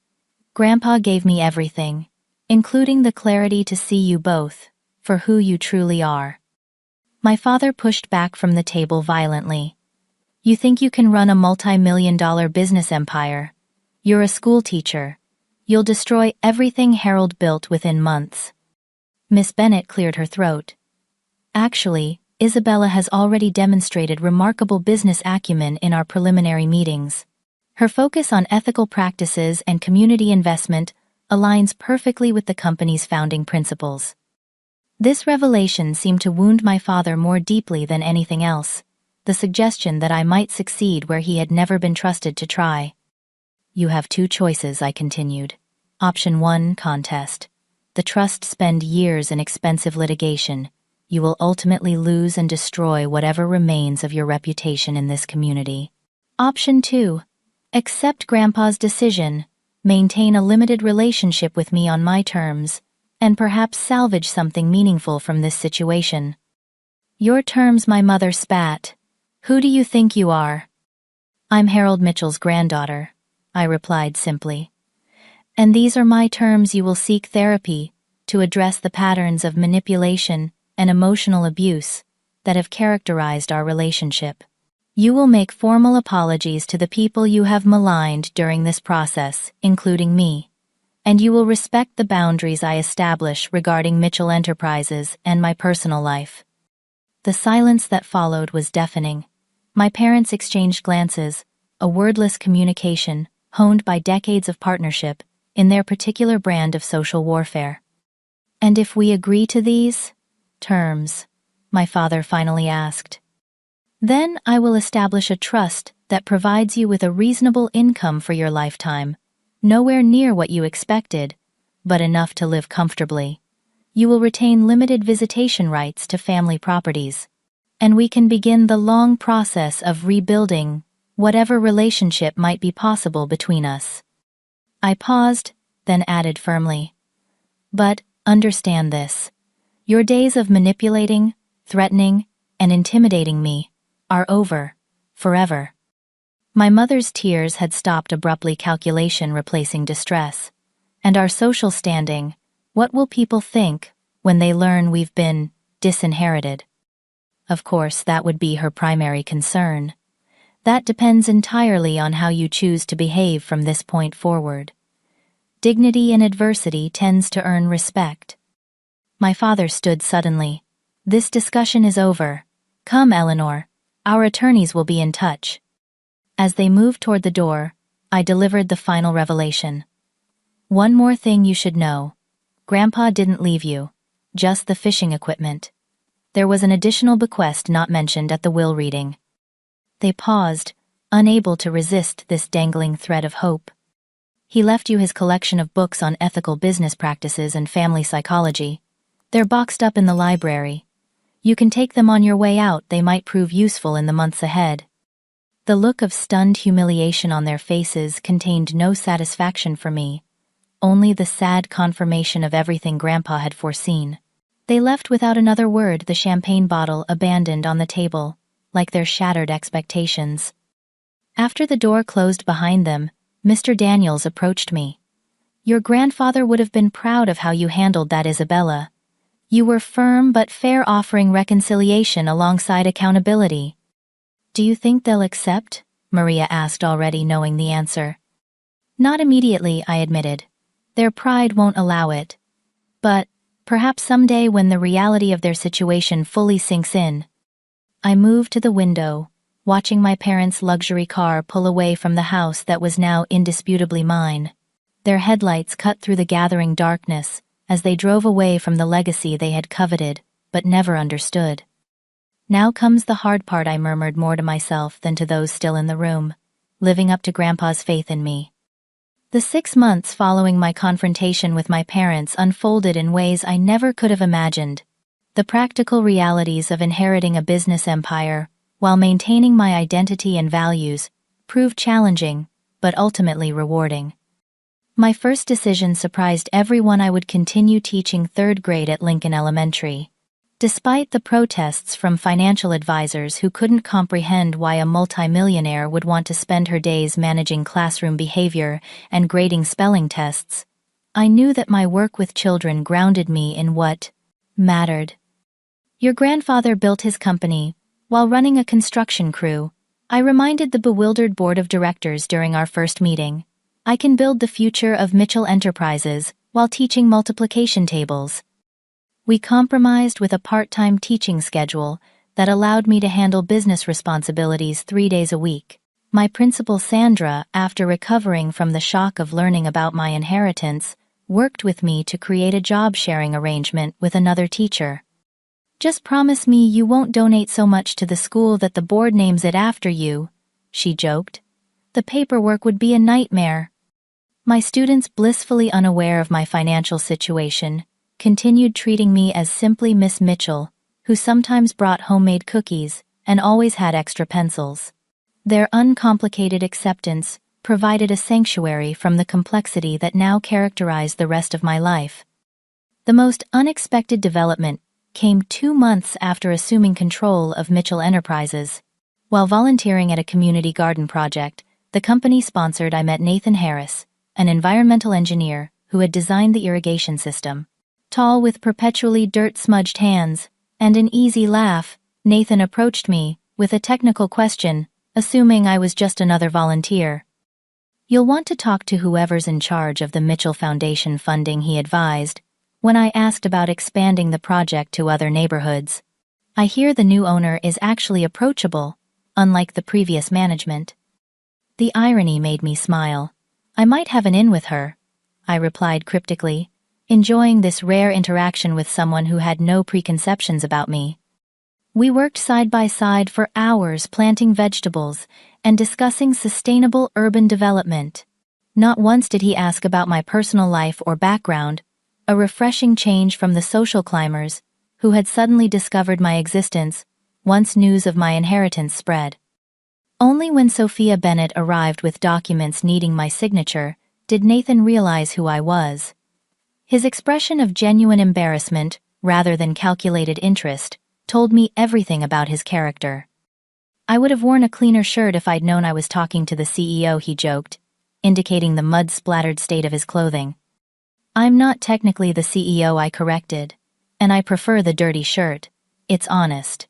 Grandpa gave me everything, including the clarity to see you both, for who you truly are. My father pushed back from the table violently. You think you can run a multi-million-dollar business empire? You're a school teacher. You'll destroy everything Harold built within months. Miss Bennett cleared her throat. Actually, Isabella has already demonstrated remarkable business acumen in our preliminary meetings. Her focus on ethical practices and community investment aligns perfectly with the company's founding principles. This revelation seemed to wound my father more deeply than anything else, the suggestion that I might succeed where he had never been trusted to try. You have 2 choices, I continued. Option 1, contest. The trust spend years in expensive litigation. You will ultimately lose and destroy whatever remains of your reputation in this community. Option 2, accept Grandpa's decision, maintain a limited relationship with me on my terms, and perhaps salvage something meaningful from this situation. Your terms, my mother spat. Who do you think you are? I'm Harold Mitchell's granddaughter, I replied simply. And these are my terms. You will seek therapy to address the patterns of manipulation and emotional abuse that have characterized our relationship. You will make formal apologies to the people you have maligned during this process, including me, and you will respect the boundaries I establish regarding Mitchell Enterprises and my personal life. The silence that followed was deafening. My parents exchanged glances, a wordless communication honed by decades of partnership in their particular brand of social warfare. And if we agree to these terms, my father finally asked, then I will establish a trust that provides you with a reasonable income for your lifetime, nowhere near what you expected, but enough to live comfortably. You will retain limited visitation rights to family properties, and we can begin the long process of rebuilding whatever relationship might be possible between us." I paused, then added firmly, "But understand this. Your days of manipulating, threatening, and intimidating me are over, forever." My mother's tears had stopped abruptly, calculation replacing distress. "And our social standing, what will people think when they learn we've been disinherited?" Of course, that would be her primary concern. "That depends entirely on how you choose to behave from this point forward. Dignity in adversity tends to earn respect." My father stood suddenly. "This discussion is over. Come, Eleanor. Our attorneys will be in touch." As they moved toward the door, I delivered the final revelation. "One more thing you should know. Grandpa didn't leave you, just the fishing equipment. There was an additional bequest not mentioned at the will reading." They paused, unable to resist this dangling thread of hope. "He left you his collection of books on ethical business practices and family psychology. They're boxed up in the library. You can take them on your way out. They might prove useful in the months ahead." The look of stunned humiliation on their faces contained no satisfaction for me, only the sad confirmation of everything Grandpa had foreseen. They left without another word, the champagne bottle abandoned on the table, like their shattered expectations. After the door closed behind them, Mr. Daniels approached me. "Your grandfather would have been proud of how you handled that, Isabella. You were firm but fair, offering reconciliation alongside accountability." "Do you think they'll accept?" Maria asked, already knowing the answer. "Not immediately," I admitted. "Their pride won't allow it. But perhaps someday, when the reality of their situation fully sinks in." I moved to the window, watching my parents' luxury car pull away from the house that was now indisputably mine. Their headlights cut through the gathering darkness as they drove away from the legacy they had coveted but never understood. "Now comes the hard part," I murmured, more to myself than to those still in the room, "living up to Grandpa's faith in me." The 6 months following my confrontation with my parents unfolded in ways I never could have imagined. The practical realities of inheriting a business empire while maintaining my identity and values proved challenging, but ultimately rewarding. My first decision surprised everyone. I would continue teaching 3rd grade at Lincoln Elementary. Despite the protests from financial advisors who couldn't comprehend why a multimillionaire would want to spend her days managing classroom behavior and grading spelling tests, I knew that my work with children grounded me in what mattered. "Your grandfather built his company while running a construction crew," I reminded the bewildered board of directors during our first meeting. "I can build the future of Mitchell Enterprises while teaching multiplication tables." We compromised with a part-time teaching schedule that allowed me to handle business responsibilities 3 days a week. My principal, Sandra, after recovering from the shock of learning about my inheritance, worked with me to create a job-sharing arrangement with another teacher. "Just promise me you won't donate so much to the school that the board names it after you," she joked. "The paperwork would be a nightmare." My students, blissfully unaware of my financial situation, continued treating me as simply Miss Mitchell, who sometimes brought homemade cookies and always had extra pencils. Their uncomplicated acceptance provided a sanctuary from the complexity that now characterized the rest of my life. The most unexpected development came 2 months after assuming control of Mitchell Enterprises. While volunteering at a community garden project the company sponsored, I met Nathan Harris, an environmental engineer who had designed the irrigation system. Tall, with perpetually dirt-smudged hands and an easy laugh, Nathan approached me with a technical question, assuming I was just another volunteer. "You'll want to talk to whoever's in charge of the Mitchell Foundation funding," he advised, when I asked about expanding the project to other neighborhoods. "I hear the new owner is actually approachable, unlike the previous management." The irony made me smile. "I might have an in with her," I replied cryptically, enjoying this rare interaction with someone who had no preconceptions about me. We worked side by side for hours, planting vegetables and discussing sustainable urban development. Not once did he ask about my personal life or background, a refreshing change from the social climbers, who had suddenly discovered my existence once news of my inheritance spread. Only when Sophia Bennett arrived with documents needing my signature did Nathan realize who I was. His expression of genuine embarrassment, rather than calculated interest, told me everything about his character. "I would have worn a cleaner shirt if I'd known I was talking to the CEO," he joked, indicating the mud-splattered state of his clothing. "I'm not technically the CEO," I corrected, "and I prefer the dirty shirt. It's honest."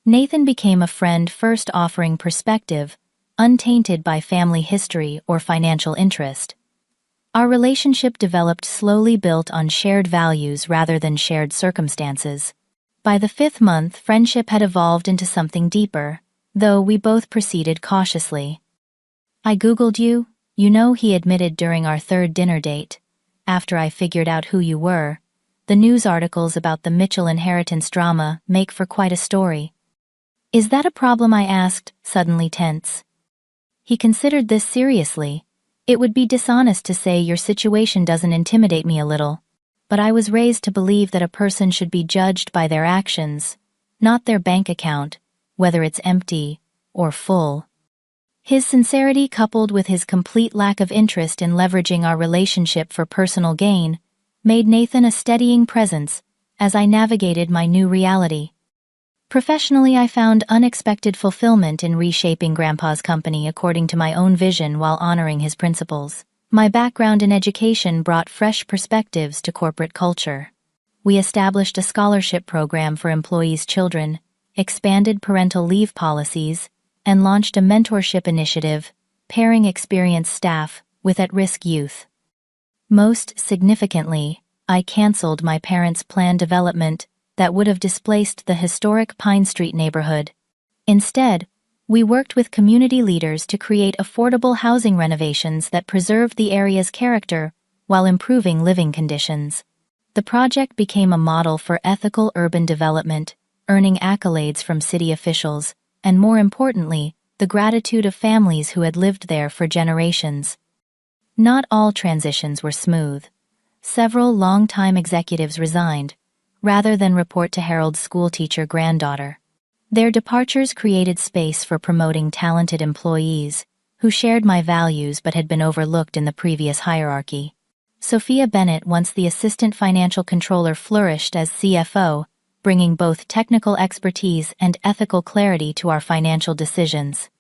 Nathan became a friend first offering perspective, untainted by family history or financial interest. Our relationship developed slowly, built on shared values rather than shared circumstances. By the 5th month, friendship had evolved into something deeper, though we both proceeded cautiously. "I Googled you, you know," he admitted during our 3rd dinner date. "After I figured out who you were, the news articles about the Mitchell inheritance drama make for quite a story." "Is that a problem?" I asked, suddenly tense. He considered this seriously. "It would be dishonest to say your situation doesn't intimidate me a little, but I was raised to believe that a person should be judged by their actions, not their bank account, whether it's empty or full." His sincerity, coupled with his complete lack of interest in leveraging our relationship for personal gain, made Nathan a steadying presence as I navigated my new reality. Professionally, I found unexpected fulfillment in reshaping Grandpa's company according to my own vision while honoring his principles. My background in education brought fresh perspectives to corporate culture. We established a scholarship program for employees' children, expanded parental leave policies, and launched a mentorship initiative, pairing experienced staff with at-risk youth. Most significantly, I canceled my parents' planned development that would have displaced the historic Pine Street neighborhood. Instead, we worked with community leaders to create affordable housing renovations that preserved the area's character while improving living conditions. The project became a model for ethical urban development, earning accolades from city officials, and more importantly, the gratitude of families who had lived there for generations. Not all transitions were smooth. Several longtime executives resigned, rather than report to Harold's schoolteacher granddaughter. Their departures created space for promoting talented employees who shared my values but had been overlooked in the previous hierarchy. Sophia Bennett, once the assistant financial controller, flourished as CFO, bringing both technical expertise and ethical clarity to our financial decisions.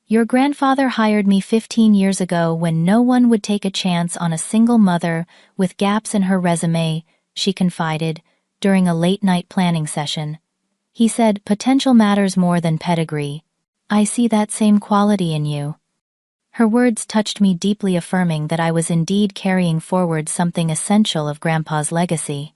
"Your grandfather hired me 15 years ago when no one would take a chance on a single mother with gaps in her resume," she confided during a late-night planning session. "He said, 'Potential matters more than pedigree. I see that same quality in you.'" Her words touched me deeply, affirming that I was indeed carrying forward something essential of Grandpa's legacy.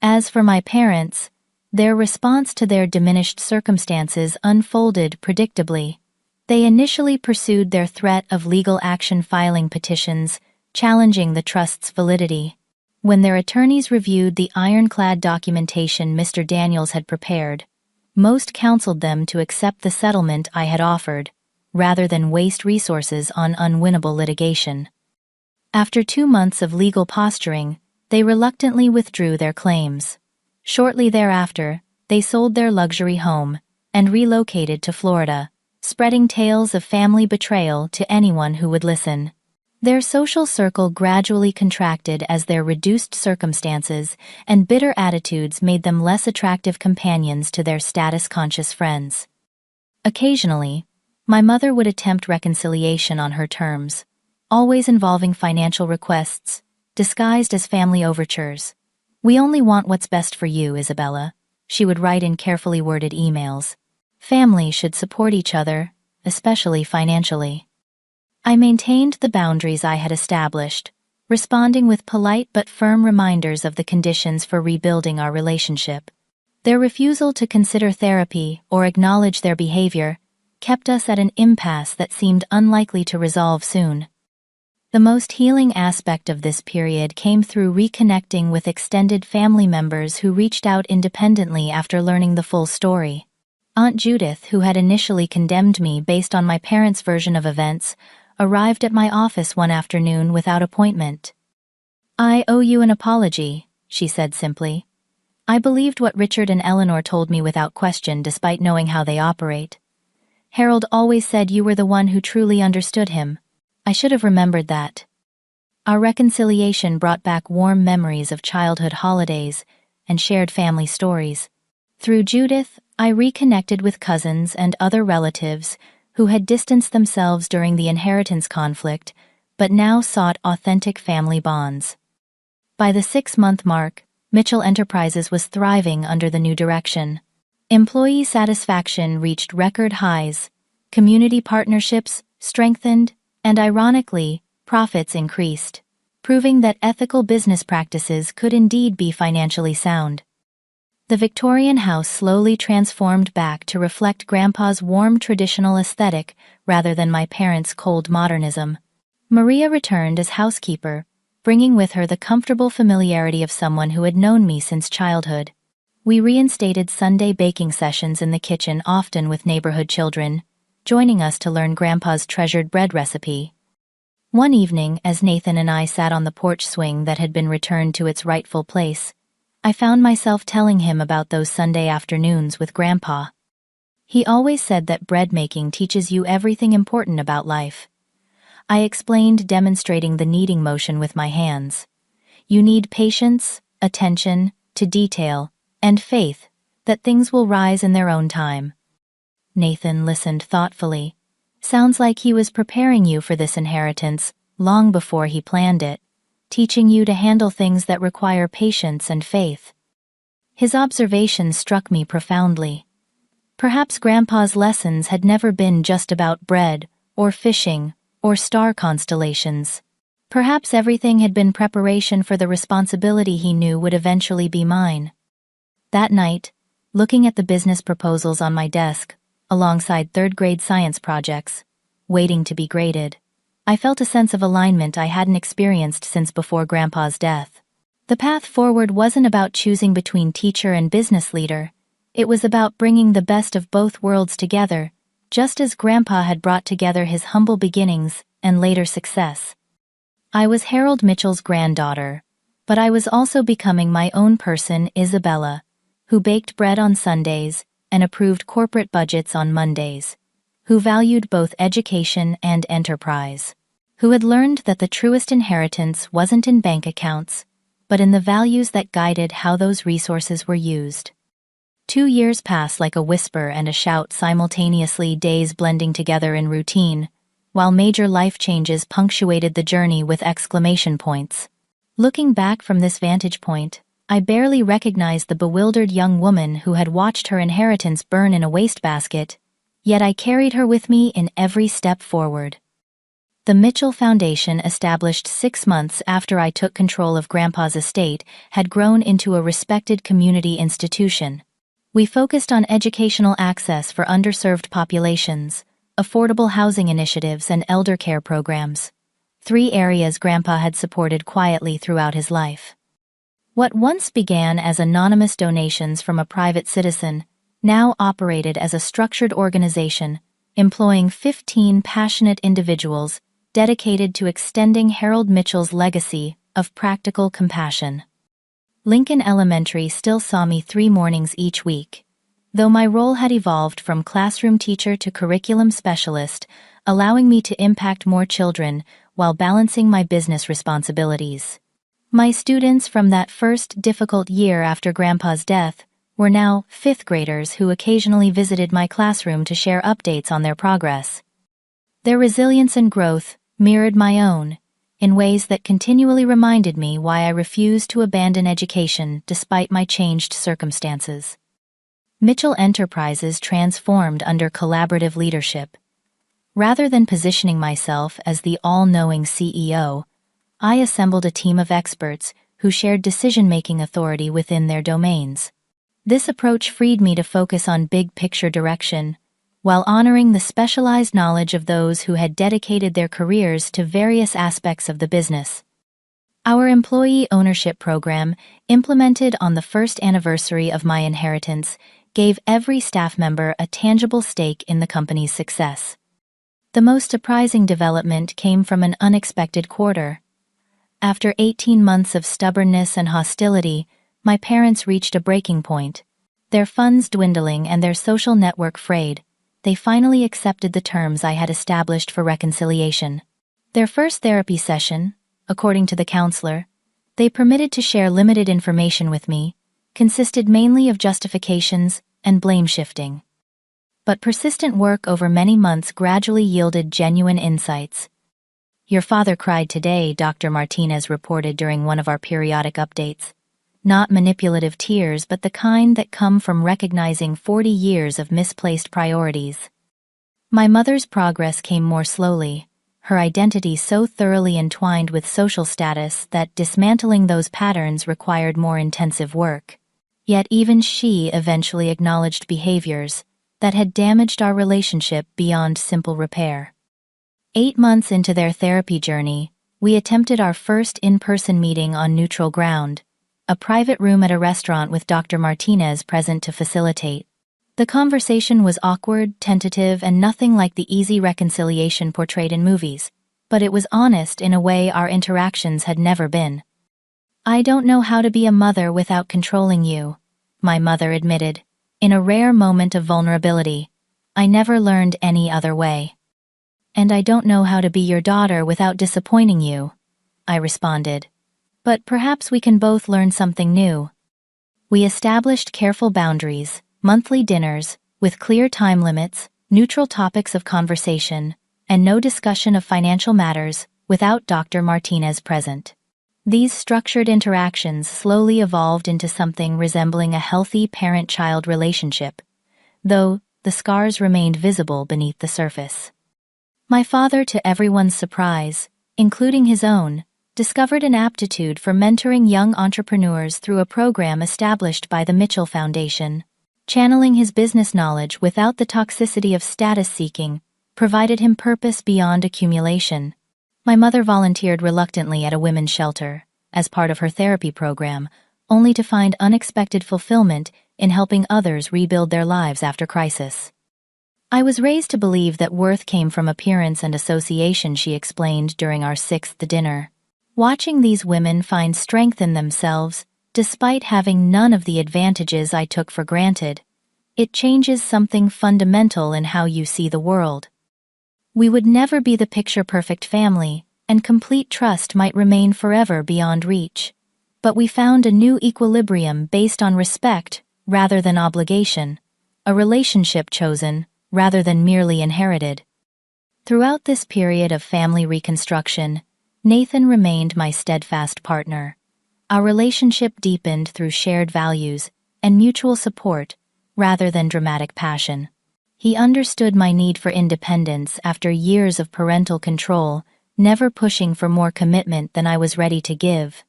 As for my parents, their response to their diminished circumstances unfolded predictably. They initially pursued their threat of legal action, filing petitions, challenging the trust's validity. When their attorneys reviewed the ironclad documentation Mr. Daniels had prepared, most counseled them to accept the settlement I had offered, rather than waste resources on unwinnable litigation. After 2 months of legal posturing, they reluctantly withdrew their claims. Shortly thereafter, they sold their luxury home and relocated to Florida, spreading tales of family betrayal to anyone who would listen. Their social circle gradually contracted as their reduced circumstances and bitter attitudes made them less attractive companions to their status-conscious friends. Occasionally, my mother would attempt reconciliation on her terms, always involving financial requests, disguised as family overtures. "We only want what's best for you, Isabella," she would write in carefully worded emails. "Families should support each other, especially financially." I maintained the boundaries I had established, responding with polite but firm reminders of the conditions for rebuilding our relationship. Their refusal to consider therapy or acknowledge their behavior kept us at an impasse that seemed unlikely to resolve soon. The most healing aspect of this period came through reconnecting with extended family members who reached out independently after learning the full story. Aunt Judith, who had initially condemned me based on my parents' version of events, arrived at my office one afternoon without appointment. "I owe you an apology," she said simply. "I believed what Richard and Eleanor told me without question, despite knowing how they operate. Harold always said you were the one who truly understood him. I should have remembered that." Our reconciliation brought back warm memories of childhood holidays and shared family stories. Through Judith, I reconnected with cousins and other relatives who had distanced themselves during the inheritance conflict, but now sought authentic family bonds. By the 6-month mark, Mitchell Enterprises was thriving under the new direction. Employee satisfaction reached record highs, community partnerships strengthened, and ironically, profits increased, proving that ethical business practices could indeed be financially sound. The Victorian house slowly transformed back to reflect Grandpa's warm traditional aesthetic rather than my parents' cold modernism. Maria returned as housekeeper, bringing with her the comfortable familiarity of someone who had known me since childhood. We reinstated Sunday baking sessions in the kitchen, often with neighborhood children, joining us to learn Grandpa's treasured bread recipe. One evening, as Nathan and I sat on the porch swing that had been returned to its rightful place, I found myself telling him about those Sunday afternoons with Grandpa. He always said that bread making teaches you everything important about life. I explained, demonstrating the kneading motion with my hands. You need patience, attention to detail, and faith that things will rise in their own time. Nathan listened thoughtfully. "Sounds like he was preparing you for this inheritance long before he planned it, teaching you to handle things that require patience and faith." His observation struck me profoundly. Perhaps Grandpa's lessons had never been just about bread, or fishing, or star constellations. Perhaps everything had been preparation for the responsibility he knew would eventually be mine. That night, looking at the business proposals on my desk, alongside third-grade science projects, waiting to be graded, I felt a sense of alignment I hadn't experienced since before Grandpa's death. The path forward wasn't about choosing between teacher and business leader. It was about bringing the best of both worlds together, just as Grandpa had brought together his humble beginnings and later success. I was Harold Mitchell's granddaughter, but I was also becoming my own person, Isabella, who baked bread on Sundays and approved corporate budgets on Mondays, who valued both education and enterprise, who had learned that the truest inheritance wasn't in bank accounts, but in the values that guided how those resources were used. 2 years passed like a whisper and a shout simultaneously, days blending together in routine, while major life changes punctuated the journey with exclamation points. Looking back from this vantage point, I barely recognized the bewildered young woman who had watched her inheritance burn in a wastebasket, yet I carried her with me in every step forward. The Mitchell Foundation, established 6 months after I took control of Grandpa's estate, had grown into a respected community institution. We focused on educational access for underserved populations, affordable housing initiatives, and elder care programs, 3 areas Grandpa had supported quietly throughout his life. What once began as anonymous donations from a private citizen now operated as a structured organization, employing 15 passionate individuals dedicated to extending Harold Mitchell's legacy of practical compassion. Lincoln Elementary still saw me 3 mornings each week, though my role had evolved from classroom teacher to curriculum specialist, allowing me to impact more children while balancing my business responsibilities. My students from that first difficult year after Grandpa's death were now 5th graders who occasionally visited my classroom to share updates on their progress. Their resilience and growth mirrored my own, in ways that continually reminded me why I refused to abandon education despite my changed circumstances. Mitchell Enterprises transformed under collaborative leadership. Rather than positioning myself as the all-knowing CEO, I assembled a team of experts who shared decision-making authority within their domains. This approach freed me to focus on big-picture direction, while honoring the specialized knowledge of those who had dedicated their careers to various aspects of the business. Our employee ownership program, implemented on the first anniversary of my inheritance, gave every staff member a tangible stake in the company's success. The most surprising development came from an unexpected quarter. After 18 months of stubbornness and hostility, my parents reached a breaking point. Their funds dwindling and their social network frayed, they finally accepted the terms I had established for reconciliation. Their first therapy session, according to the counselor, they permitted to share limited information with me, consisted mainly of justifications and blame shifting. But persistent work over many months gradually yielded genuine insights. "Your father cried today," Dr. Martinez reported during one of our periodic updates. Not manipulative tears, but the kind that come from recognizing 40 years of misplaced priorities. My mother's progress came more slowly, her identity so thoroughly entwined with social status that dismantling those patterns required more intensive work. Yet even she eventually acknowledged behaviors that had damaged our relationship beyond simple repair. 8 months into their therapy journey, we attempted our first in-person meeting on neutral ground, a private room at a restaurant with Dr. Martinez present to facilitate. The conversation was awkward, tentative, and nothing like the easy reconciliation portrayed in movies, but it was honest in a way our interactions had never been. "I don't know how to be a mother without controlling you," my mother admitted, in a rare moment of vulnerability. "I never learned any other way." "And I don't know how to be your daughter without disappointing you," I responded. "But perhaps we can both learn something new." We established careful boundaries, monthly dinners, with clear time limits, neutral topics of conversation, and no discussion of financial matters without Dr. Martinez present. These structured interactions slowly evolved into something resembling a healthy parent-child relationship, though the scars remained visible beneath the surface. My father, to everyone's surprise, including his own, discovered an aptitude for mentoring young entrepreneurs through a program established by the Mitchell Foundation. Channeling his business knowledge without the toxicity of status seeking provided him purpose beyond accumulation. My mother volunteered reluctantly at a women's shelter as part of her therapy program, only to find unexpected fulfillment in helping others rebuild their lives after crisis. "I was raised to believe that worth came from appearance and association," she explained during our 6th dinner. "Watching these women find strength in themselves, despite having none of the advantages I took for granted, it changes something fundamental in how you see the world. We would never be the picture-perfect family, and complete trust might remain forever beyond reach. But we found a new equilibrium based on respect rather than obligation, a relationship chosen rather than merely inherited." Throughout this period of family reconstruction, Nathan remained my steadfast partner. Our relationship deepened through shared values and mutual support rather than dramatic passion. He understood my need for independence after years of parental control, never pushing for more commitment than I was ready to give.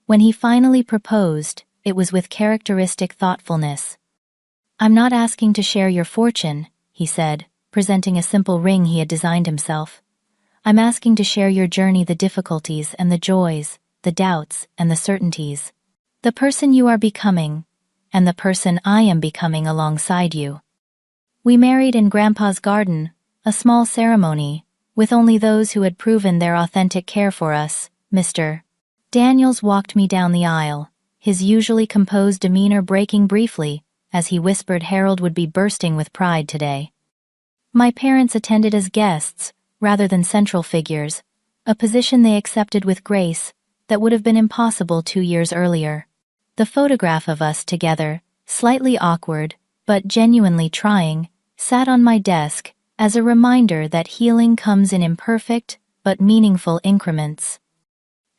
When he finally proposed, it was with characteristic thoughtfulness. "I'm not asking to share your fortune," he said, presenting a simple ring he had designed himself. "I'm asking to share your journey, the difficulties and the joys, the doubts and the certainties. The person you are becoming, and the person I am becoming alongside you." We married in Grandpa's garden, a small ceremony, with only those who had proven their authentic care for us. Mr. Daniels walked me down the aisle, his usually composed demeanor breaking briefly as he whispered Harold would be bursting with pride today. My parents attended as guests, rather than central figures, a position they accepted with grace that would have been impossible 2 years earlier. The photograph of us together, slightly awkward, but genuinely trying, sat on my desk as a reminder that healing comes in imperfect but meaningful increments.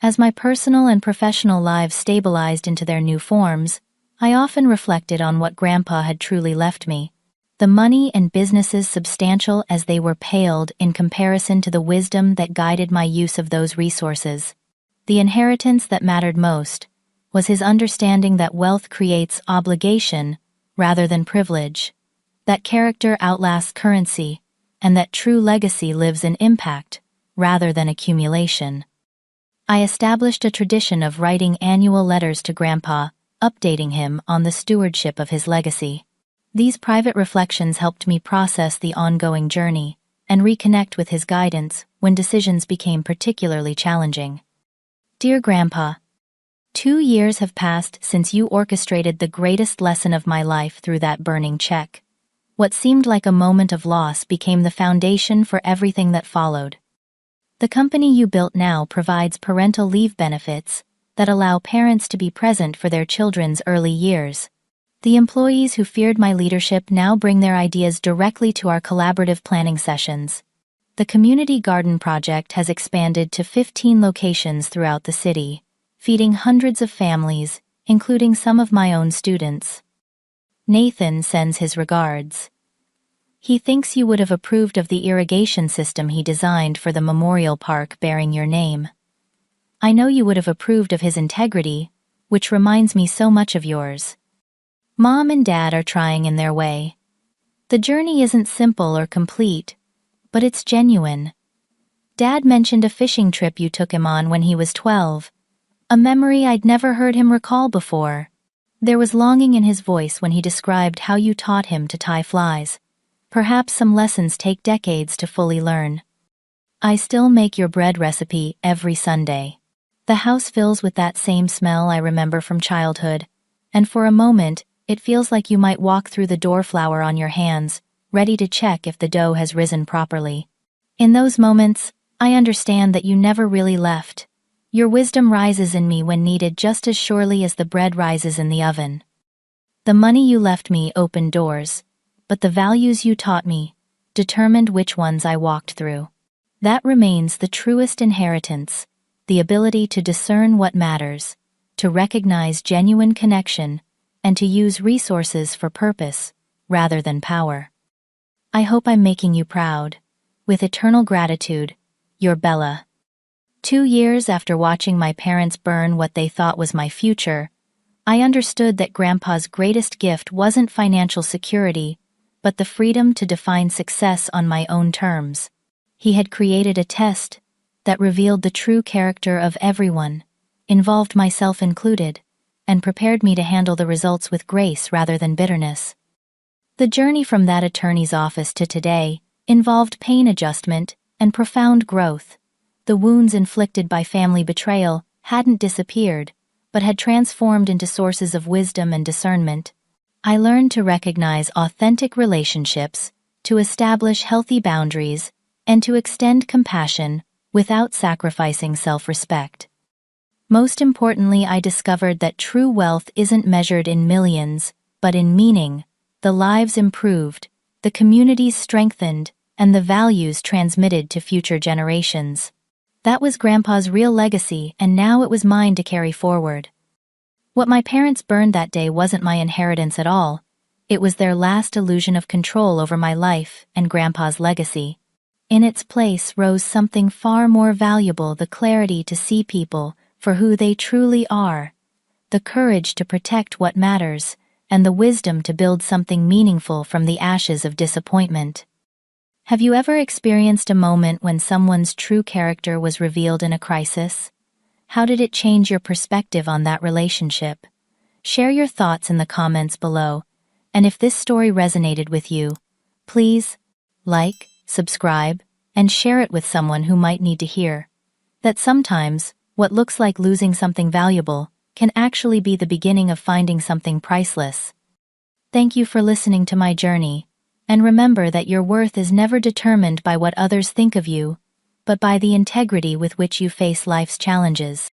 As my personal and professional lives stabilized into their new forms, I often reflected on what Grandpa had truly left me. The money and businesses, substantial as they were, paled in comparison to the wisdom that guided my use of those resources. The inheritance that mattered most was his understanding that wealth creates obligation rather than privilege, that character outlasts currency, and that true legacy lives in impact rather than accumulation. I established a tradition of writing annual letters to Grandpa, updating him on the stewardship of his legacy. These private reflections helped me process the ongoing journey and reconnect with his guidance when decisions became particularly challenging. Dear Grandpa, 2 years have passed since you orchestrated the greatest lesson of my life through that burning check. What seemed like a moment of loss became the foundation for everything that followed. The company you built now provides parental leave benefits that allow parents to be present for their children's early years. The employees who feared my leadership now bring their ideas directly to our collaborative planning sessions. The community garden project has expanded to 15 locations throughout the city, feeding hundreds of families, including some of my own students. Nathan sends his regards. He thinks you would have approved of the irrigation system he designed for the memorial park bearing your name. I know you would have approved of his integrity, which reminds me so much of yours. Mom and Dad are trying in their way. The journey isn't simple or complete, but it's genuine. Dad mentioned a fishing trip you took him on when he was 12, a memory I'd never heard him recall before. There was longing in his voice when he described how you taught him to tie flies. Perhaps some lessons take decades to fully learn. I still make your bread recipe every Sunday. The house fills with that same smell I remember from childhood, and for a moment, it feels like you might walk through the door flour on your hands, ready to check if the dough has risen properly. In those moments, I understand that you never really left. Your wisdom rises in me when needed just as surely as the bread rises in the oven. The money you left me opened doors, but the values you taught me determined which ones I walked through. That remains the truest inheritance, the ability to discern what matters, to recognize genuine connection, and to use resources for purpose, rather than power. I hope I'm making you proud. With eternal gratitude, your Bella. 2 years after watching my parents burn what they thought was my future, I understood that Grandpa's greatest gift wasn't financial security, but the freedom to define success on my own terms. He had created a test that revealed the true character of everyone, involved myself included, and prepared me to handle the results with grace rather than bitterness. The journey from that attorney's office to today involved pain adjustment and profound growth. The wounds inflicted by family betrayal hadn't disappeared, but had transformed into sources of wisdom and discernment. I learned to recognize authentic relationships, to establish healthy boundaries, and to extend compassion without sacrificing self-respect. Most importantly, I discovered that true wealth isn't measured in millions, but in meaning. The lives improved, the communities strengthened, and the values transmitted to future generations. That was Grandpa's real legacy, and now it was mine to carry forward. What my parents burned that day wasn't my inheritance at all. It was their last illusion of control over my life and Grandpa's legacy. In its place rose something far more valuable: the clarity to see people for who they truly are, the courage to protect what matters, and the wisdom to build something meaningful from the ashes of disappointment. Have you ever experienced a moment when someone's true character was revealed in a crisis? How did it change your perspective on that relationship? Share your thoughts in the comments below, and if this story resonated with you, please like, subscribe, and share it with someone who might need to hear that sometimes what looks like losing something valuable can actually be the beginning of finding something priceless. Thank you for listening to my journey, and remember that your worth is never determined by what others think of you, but by the integrity with which you face life's challenges.